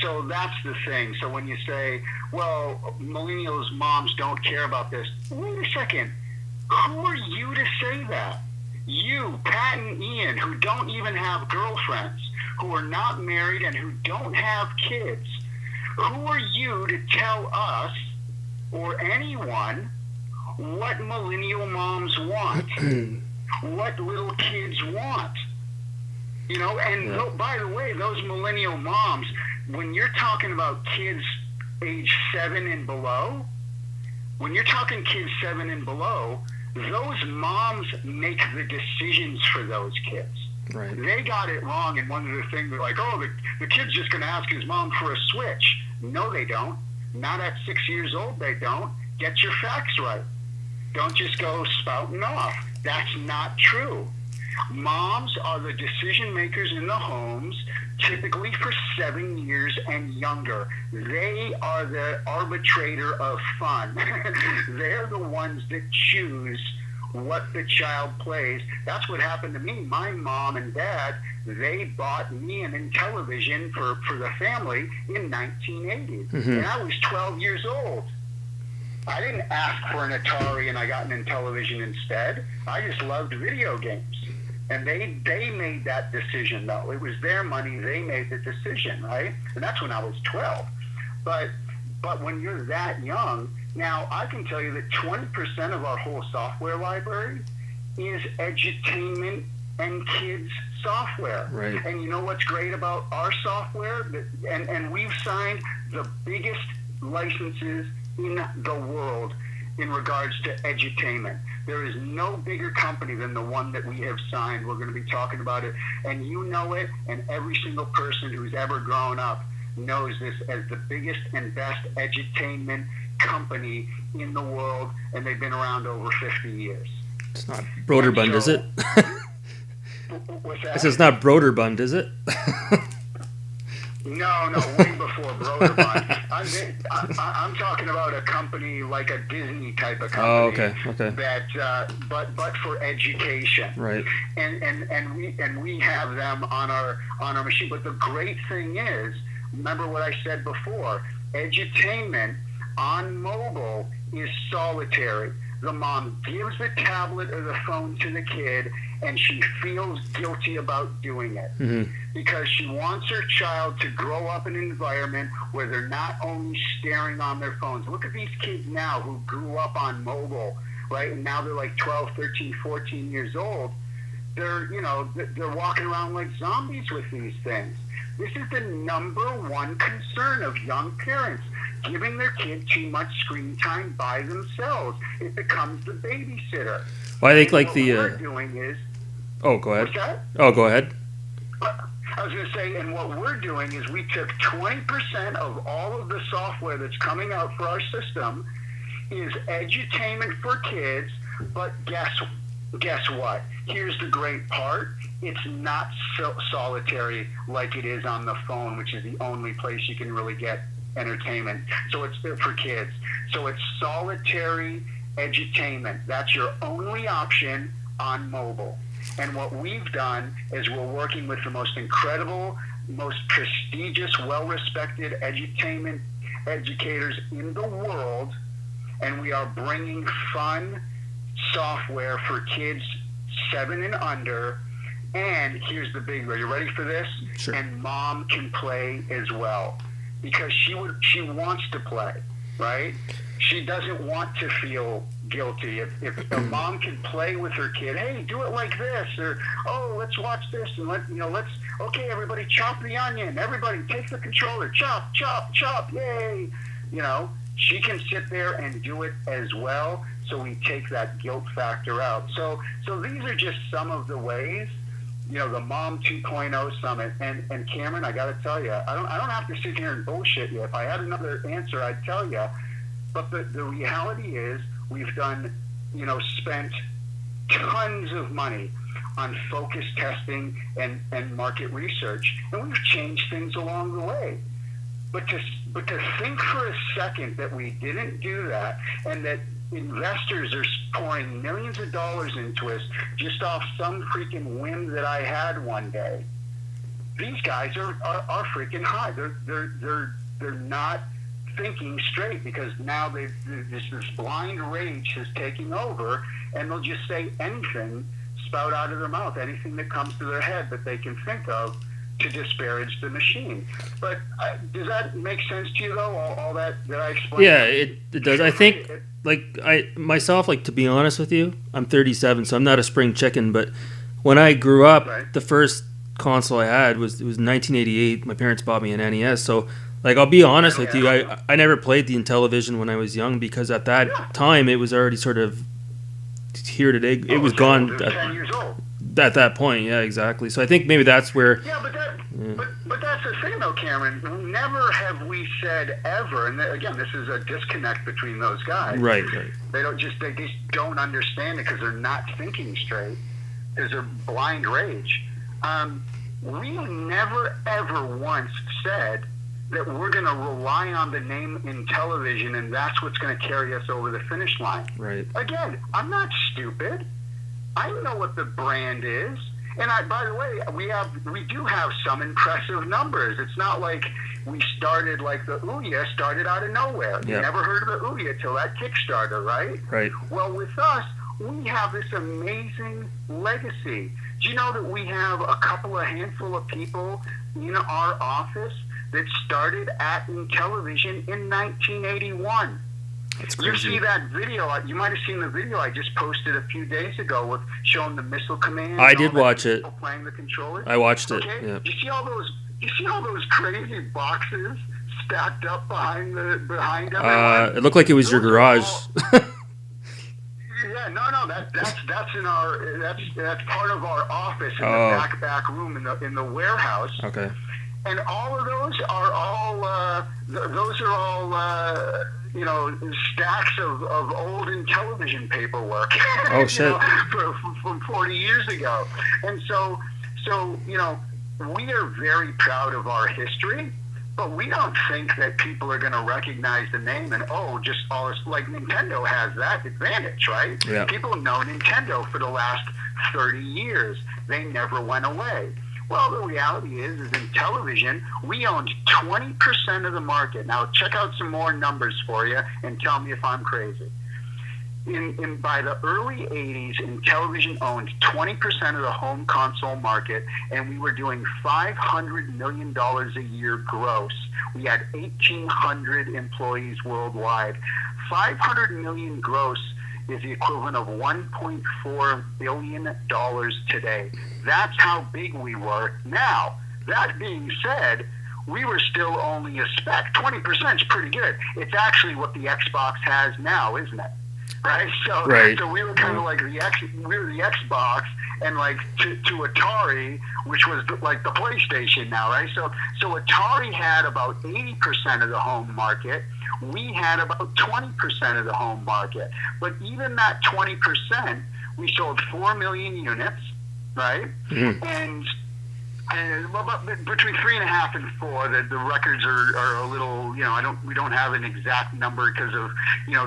So that's the thing. So when you say, well, millennials, moms don't care about this, wait a second. Who are you to say that? You, Pat and Ian, who don't even have girlfriends, who are not married and who don't have kids, who are you to tell us or anyone what millennial moms want, what little kids want? By the way, those millennial moms, when you're talking about kids age 7 and below, those moms make the decisions for those kids. Right. They got it wrong, and one of the things they're like, oh, the kid's just going to ask his mom for a Switch. No, they don't. Not at 6 years old, they don't. Get your facts right. Don't just go spouting off. That's not true. Moms are the decision makers in the homes, typically for 7 years and younger. They are the arbitrator of fun. They're the ones that choose what the child plays. That's what happened to me. My mom and dad, they bought me an Intellivision for the family in 1980. And I was 12 years old. I didn't ask for an Atari and I got an Intellivision instead. I just loved video games. And they made that decision, though. It was their money. They made the decision, right? And that's when I was 12. But when you're that young, now I can tell you that 20% of our whole software library is edutainment and kids software. Right. And you know what's great about our software? And we've signed the biggest licenses in the world. in regards to edutainment. There is no bigger company than the one that we have signed. We're going to be talking about it, and you know it, and every single person who's ever grown up knows this as the biggest and best edutainment company in the world, and they've been around over 50 years. It's not Broderbund, is it? What's that? I said it's not Broderbund, is it? No, way before Broderbund. I'm talking about a company like a Disney type of company. Oh, okay. That, but for education. Right. And we have them on our machine. But the great thing is, remember what I said before, edutainment on mobile is solitary. The mom gives the tablet or the phone to the kid, and she feels guilty about doing it because she wants her child to grow up in an environment where they're not only staring on their phones. Look at these kids now who grew up on mobile, right? And now they're like 12, 13, 14 years old. They're walking around like zombies with these things. This is the number one concern of young parents. Giving their kid too much screen time by themselves. It becomes the babysitter. Well, I think like what the. we're doing is. Oh, go ahead. What's that? Oh, go ahead. I was going to say, and what we're doing is we took 20% of all of the software that's coming out for our system is edutainment for kids, but guess what? Here's the great part. It's not solitary like it is on the phone, which is the only place you can really get entertainment. So it's for kids. So it's solitary edutainment. That's your only option on mobile. And what we've done is we're working with the most incredible, most prestigious, well-respected edutainment educators in the world, and we are bringing fun software for kids 7 and under. And here's the big, are you ready for this? Sure. And mom can play as well. Because she wants to play, right? She doesn't want to feel guilty. If a mom can play with her kid, hey, do it like this, or let's watch this, and okay, everybody chop the onion. Everybody take the controller, chop, yay! She can sit there and do it as well. So we take that guilt factor out. So these are just some of the ways. The Mom 2.0 Summit, and Cameron, I got to tell you, I don't have to sit here and bullshit you. If I had another answer, I'd tell you. But the reality is, we've spent tons of money on focus testing and market research, and we've changed things along the way. But to think for a second that we didn't do that, and that investors are pouring millions of dollars into us just off some freaking whim that I had one day. These guys are freaking high. They're not thinking straight because now this blind rage is taking over, and they'll just say anything, spout out of their mouth, anything that comes to their head that they can think of to disparage the machine. But does that make sense to you, though, all that I explained? Yeah, it does. I think, to be honest with you, I'm 37, so I'm not a spring chicken, but when I grew up, right, the first console I had was 1988. My parents bought me an NES, so I'll be honest with you, I never played the Intellivision when I was young because at that time it was already sort of here today. It was gone 10 years old. At that point, yeah, exactly. So I think maybe that's where. Yeah, but that's the thing, though, Cameron. Never have we said ever, and again, this is a disconnect between those guys. Right. They just don't understand it because they're not thinking straight, because they're blind rage. We never ever once said that we're going to rely on the name Intellivision and that's what's going to carry us over the finish line. Right. Again, I'm not stupid. I know what the brand is. And by the way, we do have some impressive numbers. It's not like we started like the Ouya started out of nowhere. Yep. You never heard of the Ouya till that Kickstarter, right? Right. Well, with us, we have this amazing legacy. Do you know that we have a handful of people in our office that started at Intellivision in 1981? That's crazy. You see that video? You might have seen the video I just posted a few days ago with showing the missile command. I did watch it. Playing the controller. I watched it. Okay. Yeah. You see all those crazy boxes stacked up behind everyone? It looked like it was your garage. that's part of our office in the back room in the warehouse. Okay. And all of those are all stacks of old Intellivision paperwork. Oh shit! From 40 years ago. And so we are very proud of our history, but we don't think that people are going to recognize the name and just all this. Like Nintendo has that advantage, right? Yeah. People know Nintendo for the last 30 years. They never went away. Well, the reality is in television, we owned 20% of the market. Now, check out some more numbers for you and tell me if I'm crazy. By the early 80s, Intellivision owned 20% of the home console market, and we were doing $500 million a year gross. We had 1,800 employees worldwide. $500 million gross is the equivalent of $1.4 billion today. That's how big we were. Now, that being said, we were still only a speck. 20% is pretty good. It's actually what the Xbox has now, isn't it? Right? So we were kind of like the Xbox, and like to Atari, which was like the PlayStation now, right? So Atari had about 80% of the home market. We had about 20% of the home market. But even that 20%, we sold 4 million units, right? Mm-hmm. And between 3.5 and 4, the records are a little, we don't have an exact number because of,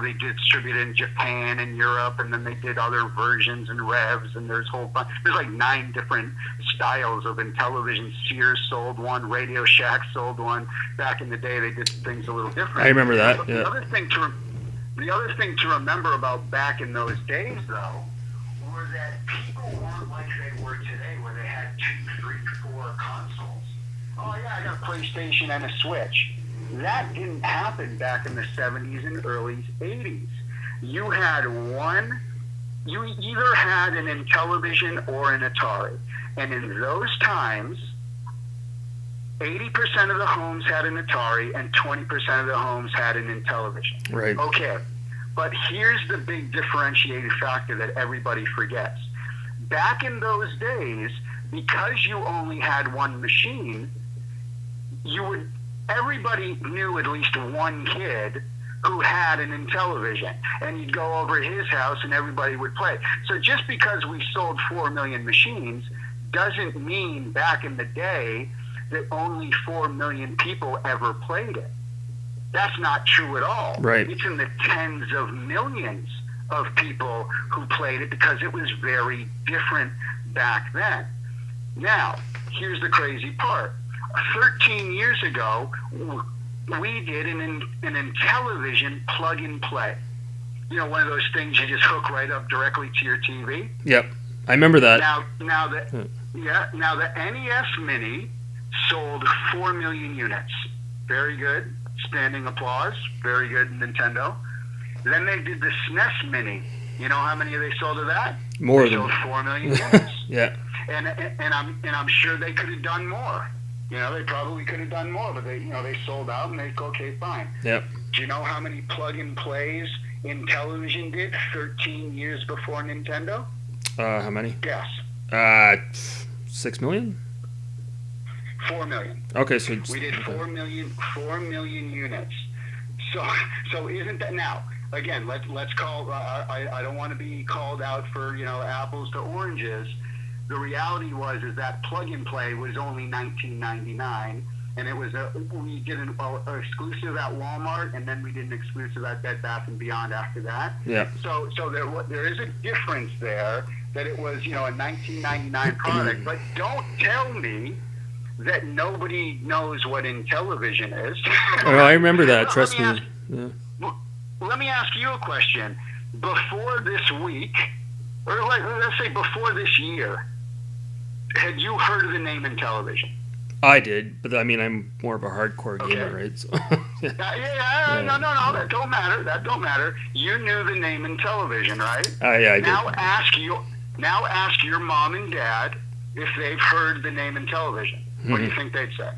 they distribute in Japan and Europe, and then they did other versions and revs, and there's like 9 different styles of Intellivision. Sears sold one, Radio Shack sold one. Back in the day, they did things a little different. I remember that. The other thing to remember about back in those days, though, were that people weren't like they were today, where they had 2, 3, 4 consoles. Oh yeah, I got a PlayStation and a Switch. That didn't happen back in the 70s and early 80s. You either had an Intellivision or an Atari. And in those times, 80% of the homes had an Atari and 20% of the homes had an Intellivision. Right. Okay. But here's the big differentiating factor that everybody forgets. Back in those days, because you only had one machine, everybody knew at least one kid who had an Intellivision, and you'd go over to his house and everybody would play. So just because we sold 4 million machines doesn't mean back in the day that only 4 million people ever played it. That's not true at all. Right. It's in the tens of millions of people who played it because it was very different back then. Now, here's the crazy part. 13 years ago, we did an Intellivision plug and play. One of those things you just hook right up directly to your TV. Yep, I remember that. Now the NES Mini sold 4 million units. Very good. Standing applause. Very good, Nintendo. Then they did the SNES Mini. You know how many they sold of that? More they than sold 4 million units. Yeah. And I'm sure they could have done more. They probably could have done more, but they sold out, and they okay, fine. Yep. Do you know how many plug and plays Intellivision did 13 years before Nintendo? How many? Guess. 6 million? 4 million. Okay, so we did 4 million units. So isn't that now? Again, let's call. I don't want to be called out for apples to oranges. The reality is that plug and play was only $19.99, and it was we did an exclusive at Walmart, and then we did an exclusive at Bed Bath and Beyond after that. Yeah. So there is a difference there that it was a $19.99 product, but don't tell me that nobody knows what Intellivision is. Oh, I remember that. Trust me. Let me ask you a question. Before this week, or let's say before this year, had you heard of the name Intellivision? I did, but I mean, I'm more of a hardcore gamer, right? So, No, that don't matter. That don't matter. You knew the name Intellivision, right? Yeah, I did. Now ask your mom and dad if they've heard the name Intellivision. What do you think they'd say?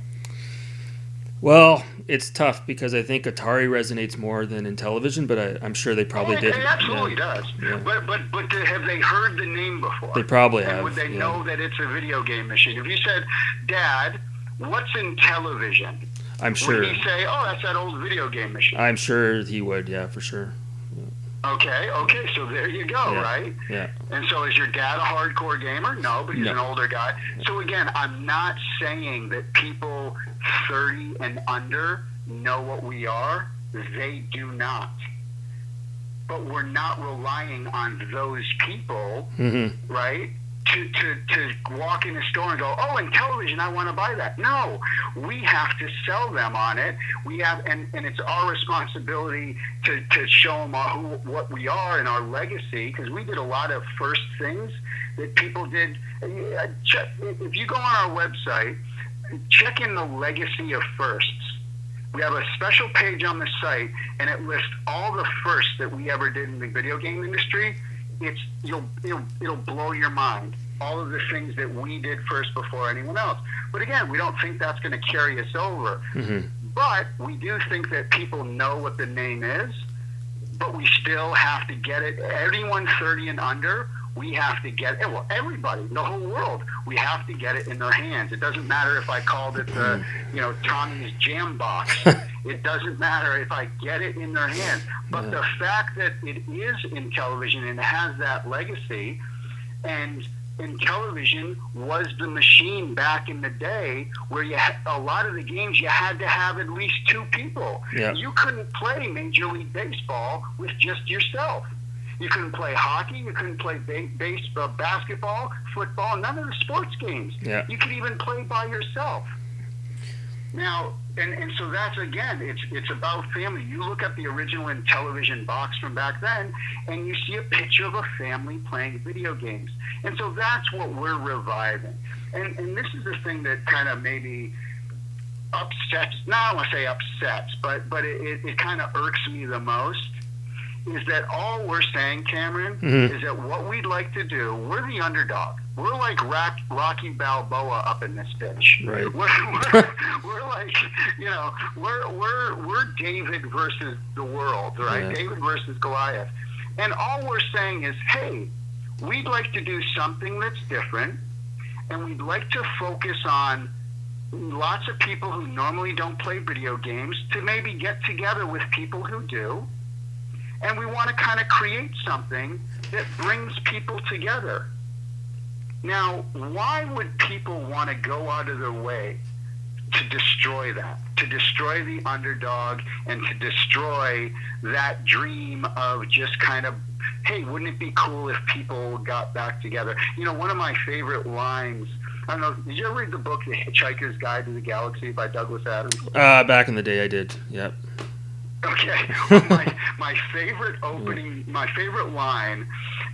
Well, it's tough because I think Atari resonates more than Intellivision, but I'm sure they probably did. It absolutely does. Yeah. But have they heard the name before? They probably and have. Would they know that it's a video game machine? If you said, Dad, what's Intellivision? I'm sure. Would he say, oh, that's that old video game machine? I'm sure he would, yeah, for sure. Okay, so there you go, right? Yeah. And so is your dad a hardcore gamer? No, but he's an older guy. So again, I'm not saying that people 30 and under know what we are. They do not. But we're not relying on those people, right? To walk in the store and go, oh, Intellivision, I want to buy that. No, we have to sell them on it. We have, and it's our responsibility to show them what we are and our legacy, because we did a lot of first things that people did. If you go on our website, check in the legacy of firsts. We have a special page on the site, and it lists all the firsts that we ever did in the video game industry. It'll blow your mind, all of the things that we did first before anyone else. But again, we don't think that's going to carry us over. But we do think that people know what the name is, but we still have to get it. Anyone 30 and under, we have to get it. Well, everybody, the whole world, we have to get it in their hands. It doesn't matter if I called it the, Tommy's Jam Box. It doesn't matter if I get it in their hands. But the fact that it is Intellivision and has that legacy, and Intellivision was the machine back in the day where a lot of the games you had to have at least two people. Yeah. You couldn't play Major League Baseball with just yourself. You couldn't play hockey. You couldn't play basketball, football, none of the sports games. Yeah. You could even play by yourself. Now, and so that's, again, it's about family. You look at the original Intellivision box from back then, and you see a picture of a family playing video games. And so that's what we're reviving. And this is the thing that kind of maybe upsets, not I don't want to say upsets, but it kind of irks me the most, is that all we're saying, Cameron, is that what we'd like to do, we're the underdog. We're like Rocky Balboa up in this bitch. Right. We're like, we're David versus the world, right? Yeah. David versus Goliath. And all we're saying is, hey, we'd like to do something that's different, and we'd like to focus on lots of people who normally don't play video games to maybe get together with people who do. And we want to kind of create something that brings people together. Now, why would people want to go out of their way to destroy that, to destroy the underdog, and to destroy that dream of just kind of, hey, wouldn't it be cool if people got back together? One of my favorite lines, I don't know, did you ever read the book The Hitchhiker's Guide to the Galaxy by Douglas Adams? Back in the day I did, yep. Okay, my favorite opening, my favorite line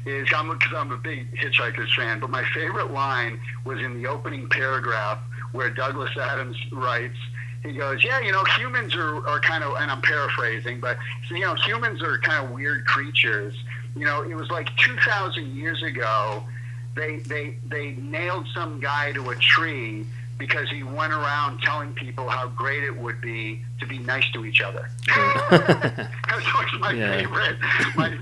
is, because I'm a big Hitchhiker's fan, but my favorite line was in the opening paragraph where Douglas Adams writes, he goes, humans are kind of, and I'm paraphrasing, but humans are kind of weird creatures. It was like 2,000 years ago, they nailed some guy to a tree because he went around telling people how great it would be to be nice to each other. That's my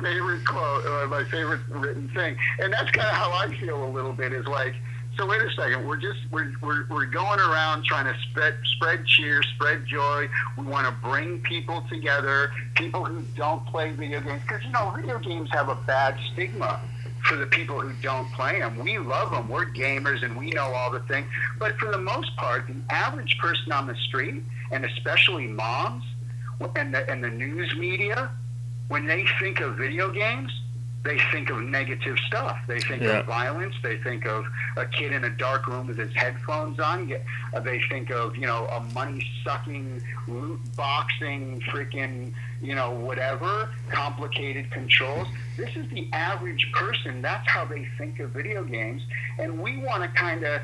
favorite quote, my favorite written thing. And that's kind of how I feel a little bit, is like, so wait a second, we're going around trying to spread cheer, spread joy. We want to bring people together, people who don't play video games, because video games have a bad stigma for the people who don't play them. We love them. We're gamers and we know all the things. But for the most part, the average person on the street, and especially moms and the news media, when they think of video games, they think of negative stuff. They think of violence. They think of a kid in a dark room with his headphones on. They think of, a money-sucking, loot-boxing, freaking, whatever, complicated controls. This is the average person. That's how they think of video games. And we want to kind of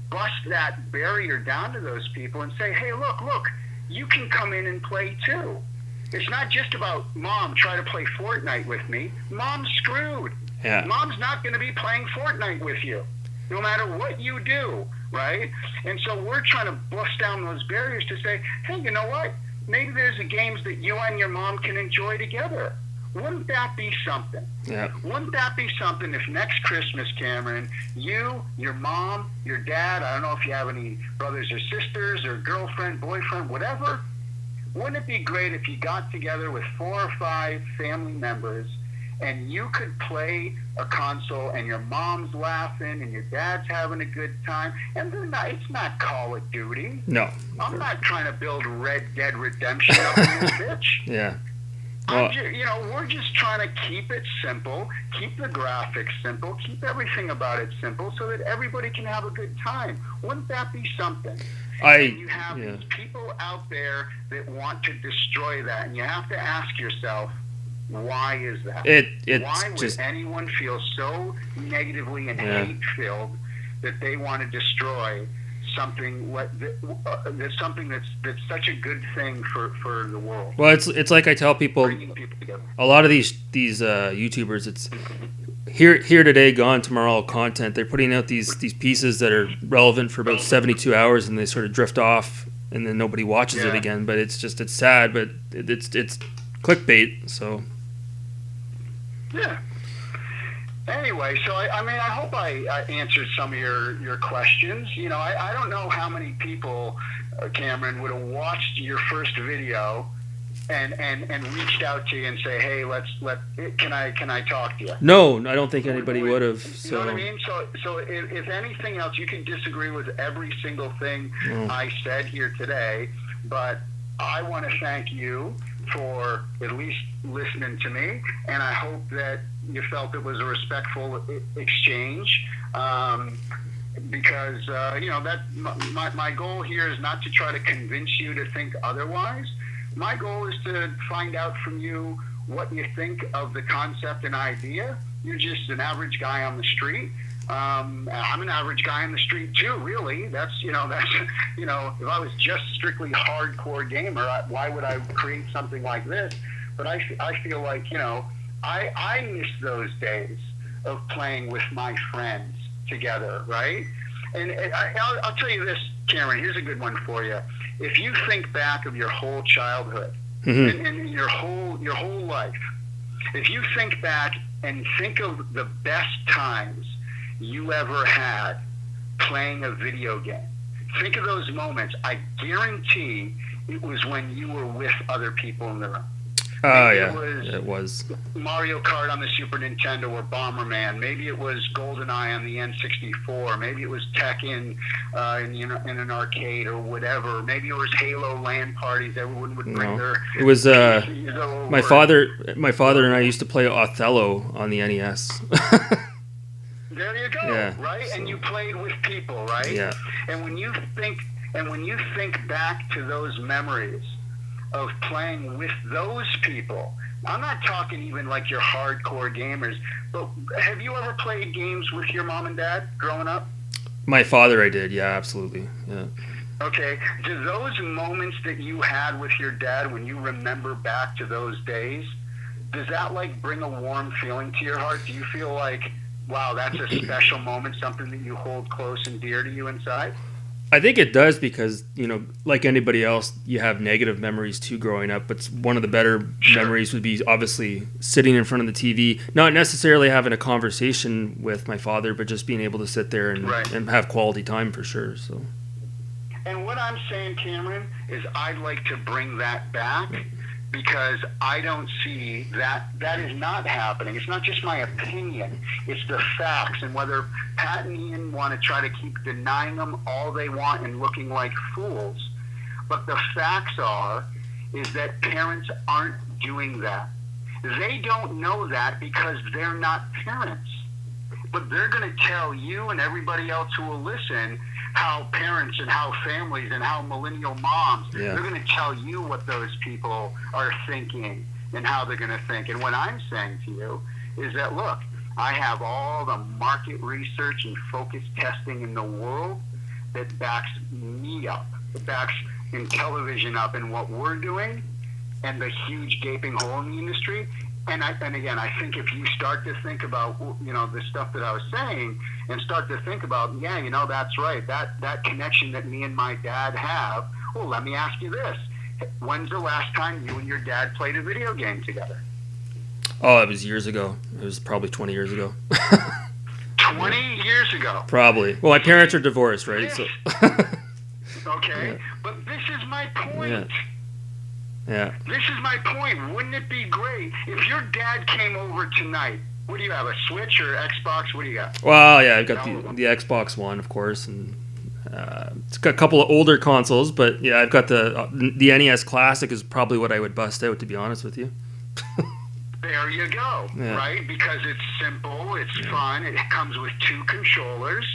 bust that barrier down to those people and say, hey, look, you can come in and play too. It's not just about, Mom, try to play Fortnite with me. Mom's screwed. Yeah. Mom's not going to be playing Fortnite with you. No matter what you do, right? And so we're trying to bust down those barriers to say, hey, you know what? Maybe there's a games that you and your mom can enjoy together. Wouldn't that be something? Yeah. Wouldn't that be something if next Christmas, Cameron, you, your mom, your dad, I don't know if you have any brothers or sisters or girlfriend, boyfriend, whatever, wouldn't it be great if you got together with 4 or 5 family members and you could play a console and your mom's laughing and your dad's having a good time, and it's not Call of Duty. No. I'm not trying to build Red Dead Redemption up in this bitch. Yeah. Well, we're just trying to keep it simple, keep the graphics simple, keep everything about it simple so that everybody can have a good time. Wouldn't that be something? And you have these people out there that want to destroy that, and you have to ask yourself, why is that? Why would anyone feel so negatively and hate-filled that they want to destroy something that's such a good thing for the world? Well, it's like I tell people, bringing people together. A lot of these YouTubers, it's here today, gone tomorrow content. They're putting out these pieces that are relevant for about 72 hours, and they sort of drift off, and then nobody watches it again. But it's sad, but it's clickbait. So yeah. Anyway, so I hope I answered some of your questions. I don't know how many people, Cameron, would have watched your first video and reached out to you and say, hey, can I talk to you? No, I don't think anybody would have. You know what I mean? So if anything else, you can disagree with every single thing I said here today, but I want to thank you for at least listening to me, and I hope that you felt it was a respectful exchange, because that my goal here is not to try to convince you to think otherwise. My goal is to find out from you what you think of the concept and idea. You're just an average guy on the street. I'm an average guy on the street too, really. That's if I was just strictly hardcore gamer, why would I create something like this? But I feel like, I miss those days of playing with my friends together, right? And I'll tell you this, Cameron, here's a good one for you. If you think back of your whole childhood and your whole life, if you think back and think of the best times you ever had playing a video game, think of those moments. I guarantee it was when you were with other people in the room. Oh, yeah, it was Mario Kart on the Super Nintendo or Bomberman. Maybe it was GoldenEye on the N64. Maybe it was Tekken in an arcade or whatever. Maybe it was Halo LAN parties. Everyone would bring their... It was my father and I used to play Othello on the NES. There you go, right? So. And you played with people, right? Yeah. And when you think back to those memories of playing with those people, I'm not talking even like your hardcore gamers, but have you ever played games with your mom and dad growing up? My father, I did, yeah, absolutely, yeah. Okay, do those moments that you had with your dad, when you remember back to those days, does that bring a warm feeling to your heart? Do you feel like, wow, that's a special moment, something that you hold close and dear to you inside? I think it does because, like anybody else, you have negative memories too growing up. But one of the better memories would be obviously sitting in front of the TV, not necessarily having a conversation with my father, but just being able to sit there and have quality time for sure. So. And what I'm saying, Cameron, is I'd like to bring that back. Because I don't see that is not happening. It's not just my opinion. It's the facts. And whether Pat and Ian want to try to keep denying them all they want and looking like fools, but the facts is that parents aren't doing that. They don't know that because they're not parents. But they're going to tell you and everybody else who will listen how parents and how families and how millennial moms, they're going to tell you what those people are thinking and how they're going to think. And what I'm saying to you is that, look, I have all the market research and focus testing in the world that backs me up, that backs Intellivision up in what we're doing and the huge gaping hole in the industry. And again, I think if you start to think about, the stuff that I was saying, and start to think about, that's right, that connection that me and my dad have. Well, let me ask you this: when's the last time you and your dad played a video game together? Oh, it was years ago. It was probably 20 years ago. 20 years ago. Probably. Well, my parents are divorced, right? This, So. okay, Yeah. but this is my point. Yeah. This is my point. Wouldn't it be great if your dad came over tonight? What do you have, a Switch or Xbox? What do you got? Well, yeah, I've got the Xbox One, of course, and it's got a couple of older consoles, but yeah, I've got the NES Classic is probably what I would bust out, to be honest with you. There you go, Yeah. right? Because it's simple, it's fun, it comes with 2 controllers,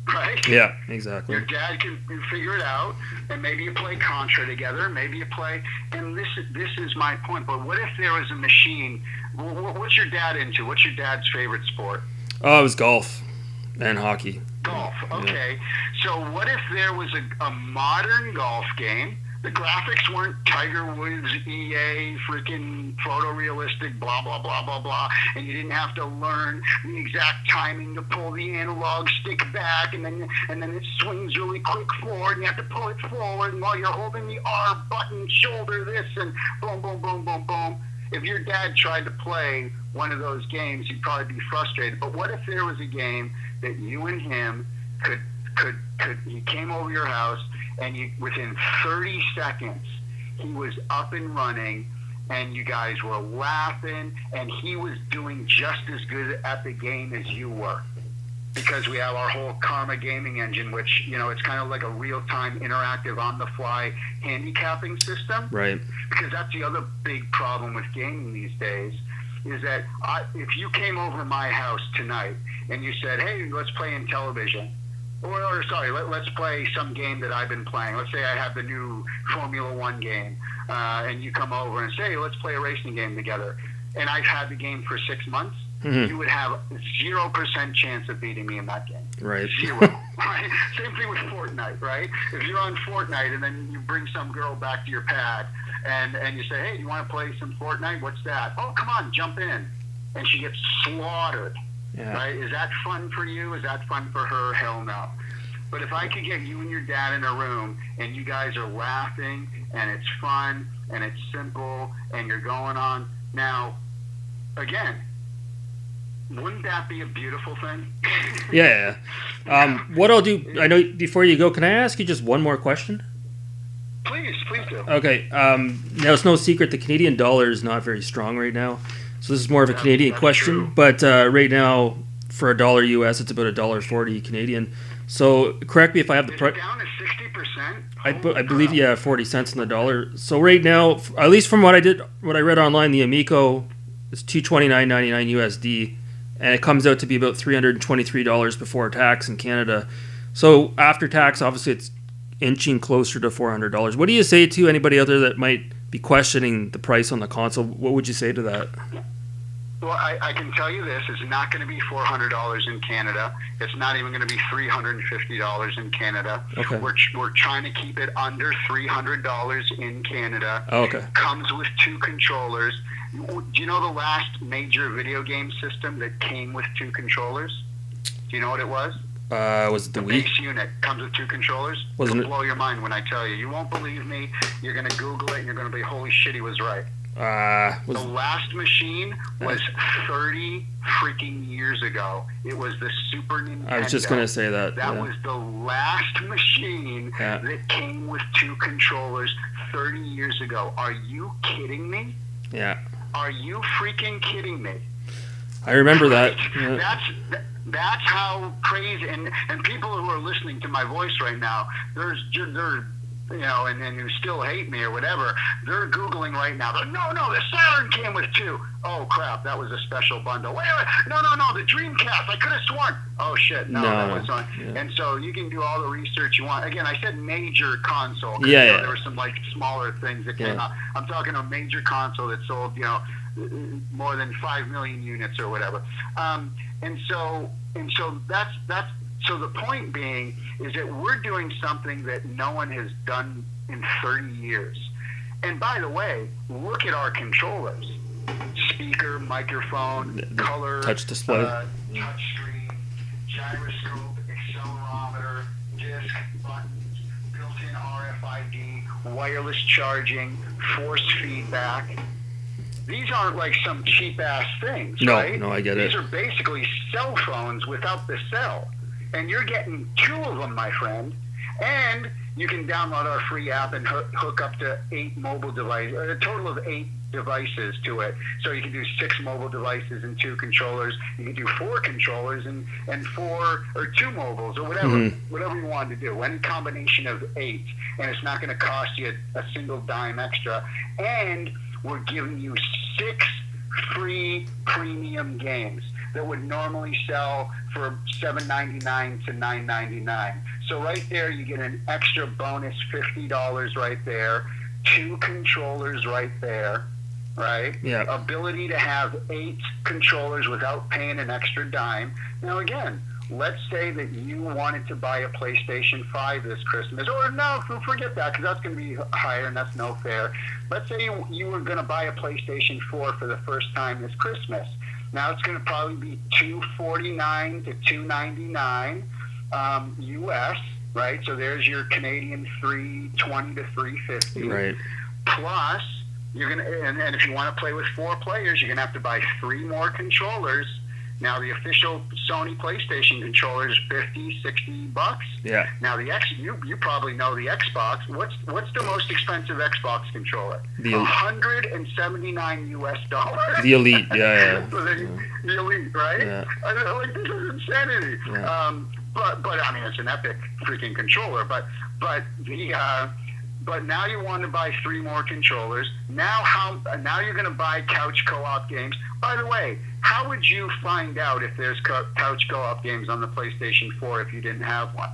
right? Yeah, exactly. Your dad can figure it out, and maybe you play Contra together, maybe you play, and this is my point. But what if there was a machine? What's your dad into? What's your dad's favorite sport? Oh, it was golf and hockey. Golf, okay. So what if there was a modern golf game? The graphics weren't Tiger Woods, EA, freaking photorealistic, blah, blah, blah, blah, blah, and you didn't have to learn the exact timing to pull the analog stick back, and then it swings really quick forward, and you have to pull it forward, and while you're holding the R button, shoulder this, and boom, boom, boom, boom, boom. If your dad tried to play one of those games, he'd probably be frustrated. But what if there was a game that you and him could he came over your house, and within 30 seconds, he was up and running, and you guys were laughing, and he was doing just as good at the game as you were. Because we have our whole Karma gaming engine, which, it's kind of like a real-time interactive on-the-fly handicapping system. Right. Because that's the other big problem with gaming these days, is that if you came over my house tonight and you said, hey, let's play Intellivision, or sorry, let's play some game that I've been playing. Let's say I have the new Formula One game, and you come over and say, hey, let's play a racing game together. And I've had the game for 6 months. Mm-hmm. You would have 0% chance of beating me in that game. Right. 0. Right? Same thing with Fortnite, right? If you're on Fortnite and then you bring some girl back to your pad and you say, hey, do you want to play some Fortnite? What's that? Oh, come on, jump in. And she gets slaughtered. Yeah. Right? Is that fun for you? Is that fun for her? Hell no. But if I could get you and your dad in a room and you guys are laughing and it's fun and it's simple and you're going on. Now, again, wouldn't that be a beautiful thing? Yeah. What I'll do, I know before you go, can I ask you just one more question? Please do. Okay. Now, it's no secret the Canadian dollar is not very strong right now. So this is more of a Canadian question, true. but right now for $1 US, it's about $1.40 Canadian. So correct me if I have the It's down to 60%. I believe 40 cents in the dollar. So right now, at least from what I read online, the Amico is $229.99 USD, and it comes out to be about $323 before tax in Canada. So after tax, obviously it's inching closer to $400. What do you say to anybody out there that might be questioning the price on the console? What would you say to that? Well, I can tell you this. It's not going to be $400 in Canada. It's not even going to be $350 in Canada. Okay. We're trying to keep it under $300 in Canada. Oh, okay. Comes with 2 controllers. Do you know the last major video game system that came with 2 controllers? Do you know what it was? Was it the Wii? Base unit comes with 2 controllers. Wasn't It'll blow your mind when I tell you. You won't believe me. You're going to Google it, and you're going to be, holy shit, he was right. The last machine was 30 freaking years ago. It was the Super Nintendo. I was just going to say that. That yeah. was the last machine that came with 2 controllers 30 years ago. Are you kidding me? Yeah. Are you freaking kidding me? I remember that. Right? Yeah. That's how crazy. And people who are listening to my voice right now, they're and who still hate me or whatever, they're Googling right now. They're, no, the Saturn came with 2. Oh, crap, that was a special bundle. Wait, no, the Dreamcast, I could have sworn. Oh, shit, no, that was on. Yeah. And so you can do all the research you want. Again, I said major console. Yeah. There were some, smaller things that came out. I'm talking a major console that sold, more than 5 million units or whatever. And so that's so the point being is that we're doing something that no one has done in 30 years. And by the way, look at our controllers. speaker, microphone, color, touch display, touch screen, gyroscope, accelerometer, disc, buttons, built-in RFID, wireless charging, force feedback. These aren't like some cheap-ass things, right? No, I get it. These are basically cell phones without the cell. And you're getting 2 of them, my friend. And you can download our free app and hook up to 8 mobile devices, a total of 8 devices to it. So you can do 6 mobile devices and 2 controllers. You can do 4 controllers and 4 or 2 mobiles or whatever, whatever you want to do. Any combination of 8. And it's not going to cost you a single dime extra. And we're giving you 6 free premium games that would normally sell for $7.99 to $9.99. So right there, you get an extra bonus $50 right there, 2 controllers right there, right? Yeah. Ability to have 8 controllers without paying an extra dime. Now again, let's say that you wanted to buy a PlayStation 5 this Christmas, or no, forget that, because that's going to be higher and that's no fair. Let's say you were going to buy a PlayStation 4 for the first time this Christmas. Now it's going to probably be $249 to $299 US, right? So there's your Canadian $320 to $350. Right. Plus, you're going to, and if you want to play with 4 players, you're going to have to buy 3 more controllers. Now the official Sony PlayStation controller is $50-$60. Yeah. Now you probably know the Xbox. What's the most expensive Xbox controller? $179 US. The Elite, yeah. So the Elite, right? Yeah. Like, this is insanity. Yeah. But I mean, it's an epic freaking controller. But now you want to buy 3 more controllers. Now you're going to buy couch co-op games. By the way, how would you find out if there's couch co-op games on the PlayStation 4 if you didn't have one?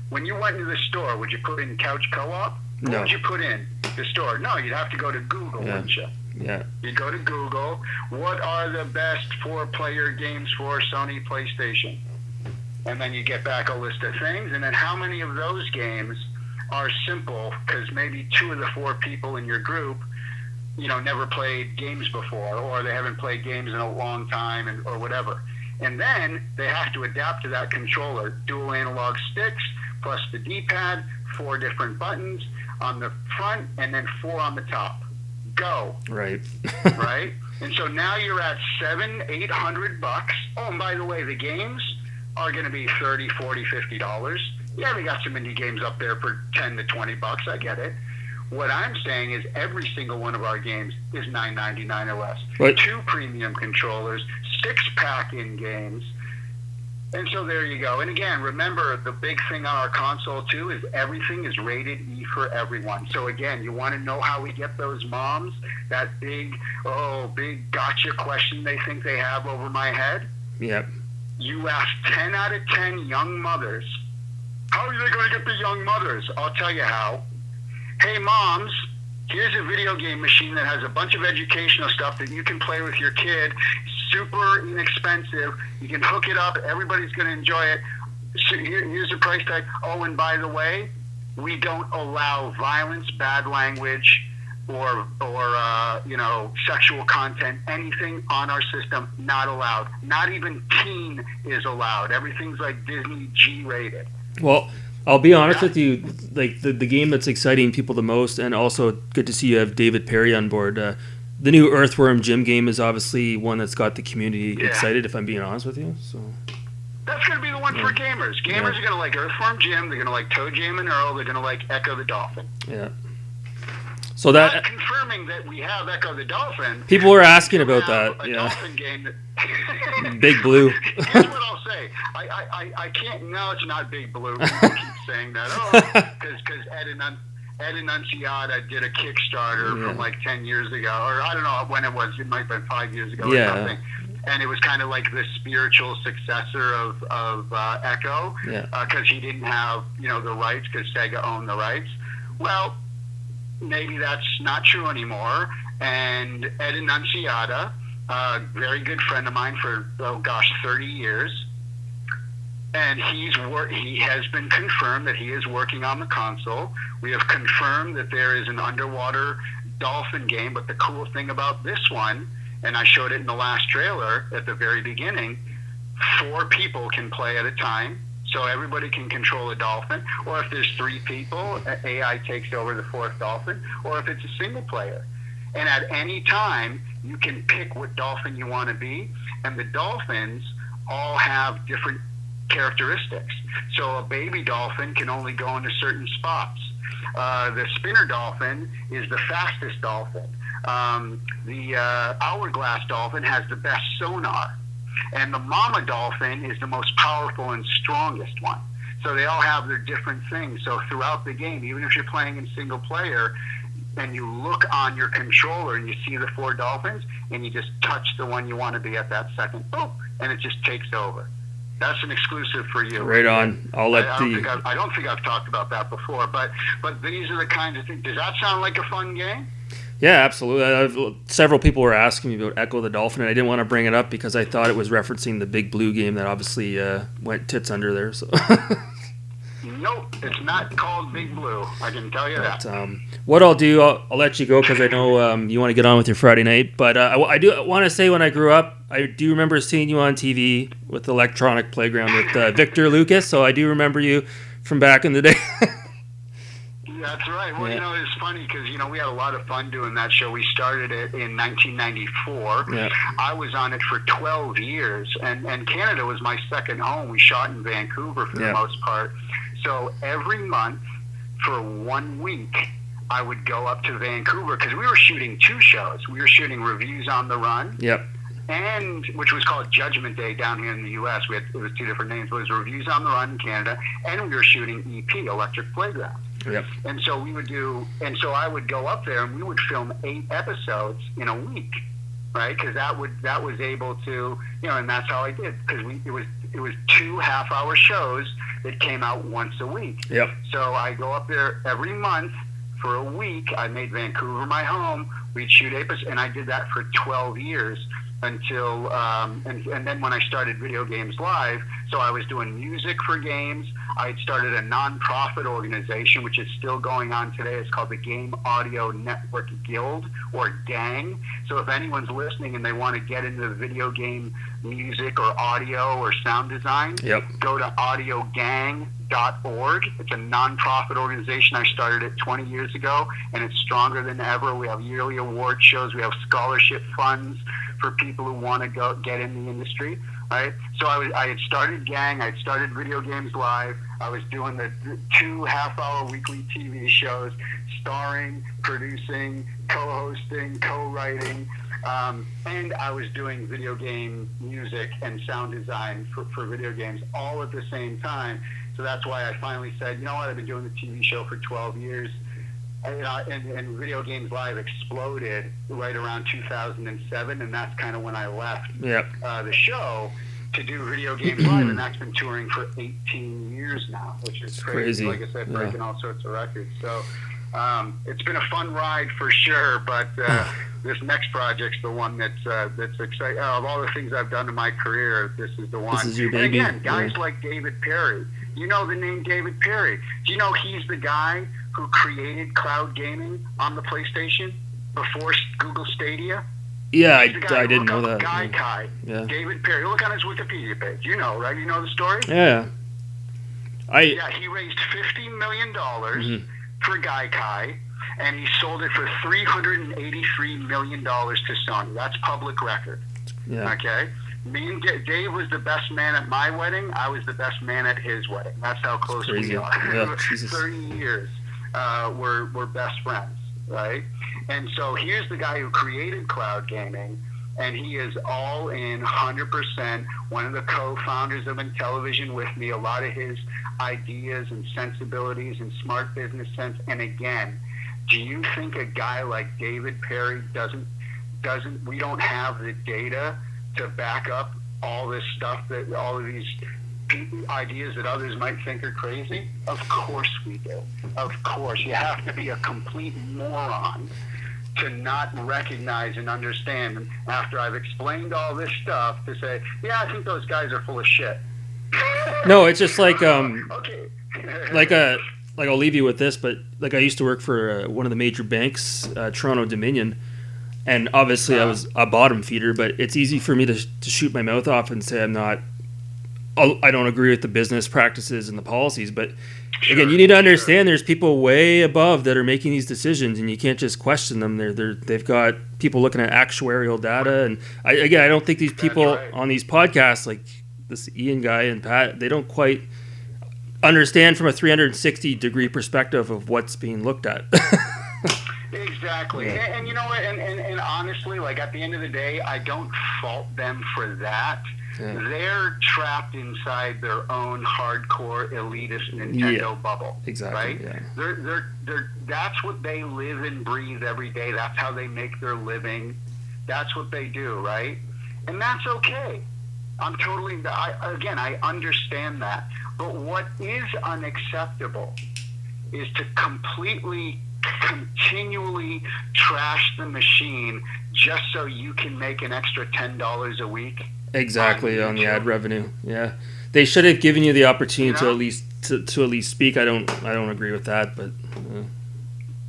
When you went to the store, would you put in couch co-op? No. What would you put in the store? No, you'd have to go to Google, wouldn't you? Yeah. You go to Google. What are the best 4-player games for Sony PlayStation? And then you get back a list of things. And then how many of those games are simple? Because maybe 2 of the 4 people in your group, never played games before, or they haven't played games in a long time, or whatever. And then they have to adapt to that controller. Dual analog sticks, plus the D-pad, 4 different buttons on the front, and then 4 on the top. Go. Right. Right? And so now you're at $700-800. Oh, and by the way, the games are going to be $30, $40, $50. Yeah, they got some indie games up there for $10 to $20. I get it. What I'm saying is every single one of our games is $9.99 or less. Right. 2 premium controllers, 6-pack in games. And so there you go. And again, remember, the big thing on our console, too, is everything is rated E for everyone. So again, you want to know how we get those moms? That big gotcha question they think they have over my head? Yep. You ask 10 out of 10 young mothers, how are they going to get the young mothers? I'll tell you how. Hey, moms, here's a video game machine that has a bunch of educational stuff that you can play with your kid. Super inexpensive. You can hook it up. Everybody's going to enjoy it. So here's the price tag. Oh, and by the way, we don't allow violence, bad language, or sexual content, anything on our system, not allowed. Not even teen is allowed. Everything's like Disney G-rated. Well, I'll be honest with you, like the game that's exciting people the most, and also good to see you have David Perry on board. The new Earthworm Jim game is obviously one that's got the community excited, if I'm being honest with you. So that's going to be the one for gamers. Gamers are going to like Earthworm Jim. They're going to like Toe Jam and Earl. They're going to like Echo the Dolphin. Yeah. So that not confirming that we have Echo the Dolphin. People were asking about that. A dolphin game that Big Blue. Here's what I'll say. I can't. No, it's not Big Blue. People keep saying that. Oh, because Ed Annunziata did a Kickstarter from like 10 years ago, or I don't know when it was. It might have been 5 years ago or something. And it was kind of like the spiritual successor of Echo, because he didn't have the rights, because Sega owned the rights. Well, maybe that's not true anymore. And Ed Annunziata, a very good friend of mine for 30 years, and he has been confirmed that he is working on the console. We have confirmed that there is an underwater dolphin game, but the cool thing about this one and I showed it in the last trailer at the very beginning, 4 people can play at a time. So everybody can control a dolphin, or if there's 3 people, AI takes over the 4th dolphin, or if it's a single player. And at any time, you can pick what dolphin you want to be, and the dolphins all have different characteristics. So a baby dolphin can only go into certain spots. The spinner dolphin is the fastest dolphin. The hourglass dolphin has the best sonar. And the mama dolphin is the most powerful and strongest one. So they all have their different things. So throughout the game, even if you're playing in single player, and you look on your controller and you see the 4 dolphins, and you just touch the one you want to be at that second, boom, and it just takes over. That's an exclusive for you. Right on. I don't think I've talked about that before, but these are the kinds of things. Does that sound like a fun game? Yeah, absolutely. Several people were asking me about Echo the Dolphin, and I didn't want to bring it up because I thought it was referencing the Big Blue game that obviously went tits under there. So. Nope, it's not called Big Blue. I can tell you that. What I'll do, I'll let you go because I know you want to get on with your Friday night. But I do want to say when I grew up, I do remember seeing you on TV with Electronic Playground with Victor Lucas. So I do remember you from back in the day. That's right. Well, it's funny because, we had a lot of fun doing that show. We started it in 1994. Yeah. I was on it for 12 years, and Canada was my second home. We shot in Vancouver for the most part. So every month for 1 week, I would go up to Vancouver because we were shooting 2 shows. We were shooting Reviews on the Run. Yep. And which was called Judgment Day down here in the U.S. It was 2 different names. It was Reviews on the Run in Canada, and we were shooting EP, Electric Playground. Yep. And so I would go up there and we would film 8 episodes in a week, right? Because that was able to, and that's how I did. Because it was 2 half-hour shows that came out once a week. Yep. So I go up there every month for a week. I made Vancouver my home. We'd shoot episodes, and I did that for 12 years. Until and then when I started Video Games Live, so I was doing music for games. I had started a non-profit organization, which is still going on today. It's called the Game Audio Network Guild, or GANG. So if anyone's listening and they want to get into video game music or audio or sound design, go to audiogang.org. It's a non-profit organization. I started it 20 years ago, and it's stronger than ever. We have yearly award shows. We have scholarship funds for people who want to get in the industry, right? So I had started GANG. I had started Video Games Live. I was doing the 2 half-hour weekly TV shows, starring, producing, co-hosting, co-writing, and I was doing video game music and sound design for video games all at the same time. So that's why I finally said, you know what, I've been doing the TV show for 12 years. And Video Games Live exploded right around 2007, and that's kind of when I left the show to do Video Games Live, and that's been touring for 18 years now, which is crazy. Like I said, breaking all sorts of records. So it's been a fun ride for sure, but this next project's the one that's exciting. Of all the things I've done in my career, this is the one. This is your baby. And again, guys like David Perry. You know the name David Perry. Do you know he's the guy who created cloud gaming on the PlayStation before Google Stadia? Yeah, I didn't know that. Gaikai. Yeah. David Perry. Look on his Wikipedia page. You know, right? You know the story? Yeah. He raised $50 million for Gaikai, and he sold it for $383 million to Sony. That's public record. Yeah. Okay? Me and Dave was the best man at my wedding. I was the best man at his wedding. That's how close we are. Yeah, 30 years. We're best friends, right? And so here's the guy who created cloud gaming, and he is all in 100%. One of the co-founders of Intellivision with me. A lot of his ideas and sensibilities and smart business sense. And again, do you think a guy like David Perry we don't have the data to back up all this stuff, that all of these ideas that others might think are crazy? Of course we do. Of course. You have to be a complete moron to not recognize and understand. And after I've explained all this stuff, to say, yeah, I think those guys are full of shit. No, it's just like okay. like I'll leave you with this, but like I used to work for one of the major banks, Toronto Dominion. And obviously I was a bottom feeder, but it's easy for me to shoot my mouth off and say I don't agree with the business practices and the policies. But again, you need to understand there's people way above that are making these decisions, and you can't just question them. They've got people looking at actuarial data, and I don't think these people on these podcasts, like this Ian guy and Pat, they don't quite understand from a 360-degree perspective of what's being looked at. Exactly. Yeah. And you know what? And honestly, like at the end of the day, I don't fault them for that. Yeah. They're trapped inside their own hardcore elitist Nintendo bubble. Exactly. Right? Yeah. They're that's what they live and breathe every day. That's how they make their living. That's what they do, right? And that's okay. I understand that. But what is unacceptable is to continually trash the machine just so you can make an extra $10 a week. Exactly, on the ad revenue. Yeah, they should have given you the opportunity to at least speak. I don't agree with that, but.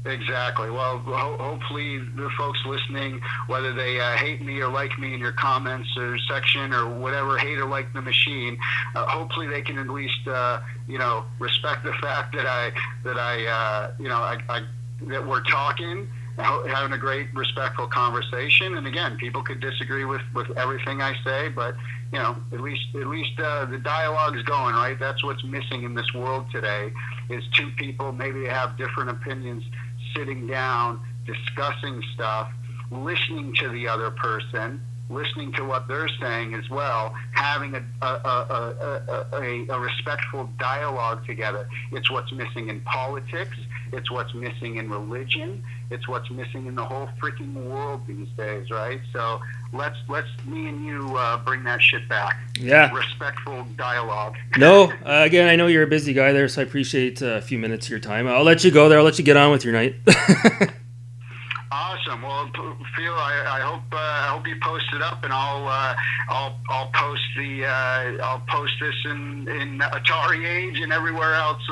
Exactly. Well, hopefully the folks listening, whether they hate me or like me in your comments or section or whatever, hate or like the machine, hopefully they can at least respect the fact that that we're talking, having a great, respectful conversation. And again, people could disagree with everything I say, but at least the dialogue's going, right? That's what's missing in this world today, is two people, maybe they have different opinions, sitting down, discussing stuff, listening to the other person, listening to what they're saying as well, having a respectful dialogue together. It's what's missing in politics. It's what's missing in religion. It's what's missing in the whole freaking world these days, right? So let's me and you bring that shit back. Yeah. Respectful dialogue. No, again, I know you're a busy guy there, so I appreciate a few minutes of your time. I'll let you go there. I'll let you get on with your night. Awesome. Well, Phil, I hope you post it up, and I'll post this in Atari Age and everywhere else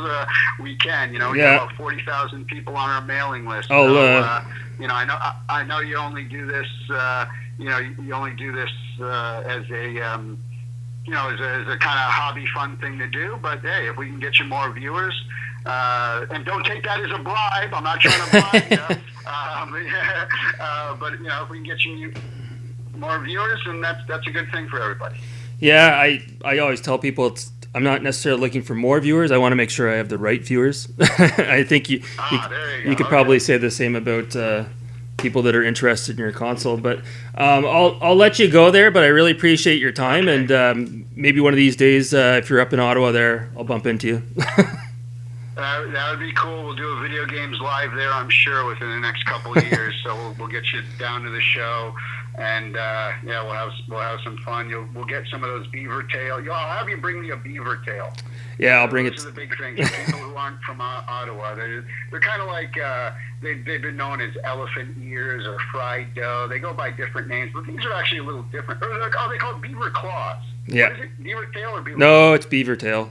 we can. We have about 40,000 people on our mailing list. I know you only do this. You only do this as a as a kind of hobby, fun thing to do. But hey, if we can get you more viewers. And don't take that as a bribe. I'm not trying to bribe you. But if we can get you more viewers, then that's a good thing for everybody. Yeah, I always tell people I'm not necessarily looking for more viewers. I want to make sure I have the right viewers. I think you could probably say the same about people that are interested in your console. But I'll let you go there. But I really appreciate your time, and maybe one of these days, if you're up in Ottawa, there, I'll bump into you. That would be cool. We'll do a video games live there, I'm sure, within the next couple of years. So we'll get you down to the show, and we'll have some fun. We'll get some of those beaver tail. I'll have you bring me a beaver tail. Yeah, I'll bring it. Those are the big things. People who aren't from Ottawa, they're kind of like they've been known as elephant ears or fried dough. They go by different names, but these are actually a little different. Or they call it beaver claws. Yeah. What is it? Beaver tail or beaver? No, it's beaver tail.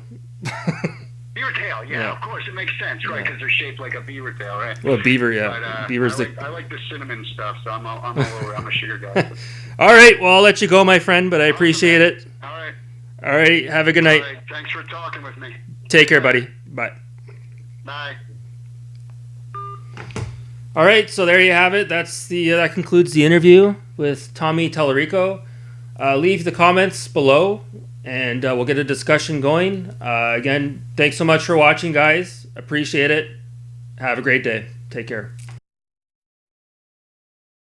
Beaver tail, yeah, of course, it makes sense, right? Because they're shaped like a beaver tail, right? Well, beaver, yeah. But, Beaver's I like the cinnamon stuff, so I'm all over. I'm a sugar guy. All right, well, I'll let you go, my friend, but I appreciate it. All right. All right, have a good night. All right, thanks for talking with me. Take care, buddy. Bye. Bye. All right, so there you have it. That concludes the interview with Tommy Tallarico. Leave the comments below, and we'll get a discussion going. Again, thanks so much for watching, guys. Appreciate it. Have a great day. Take care.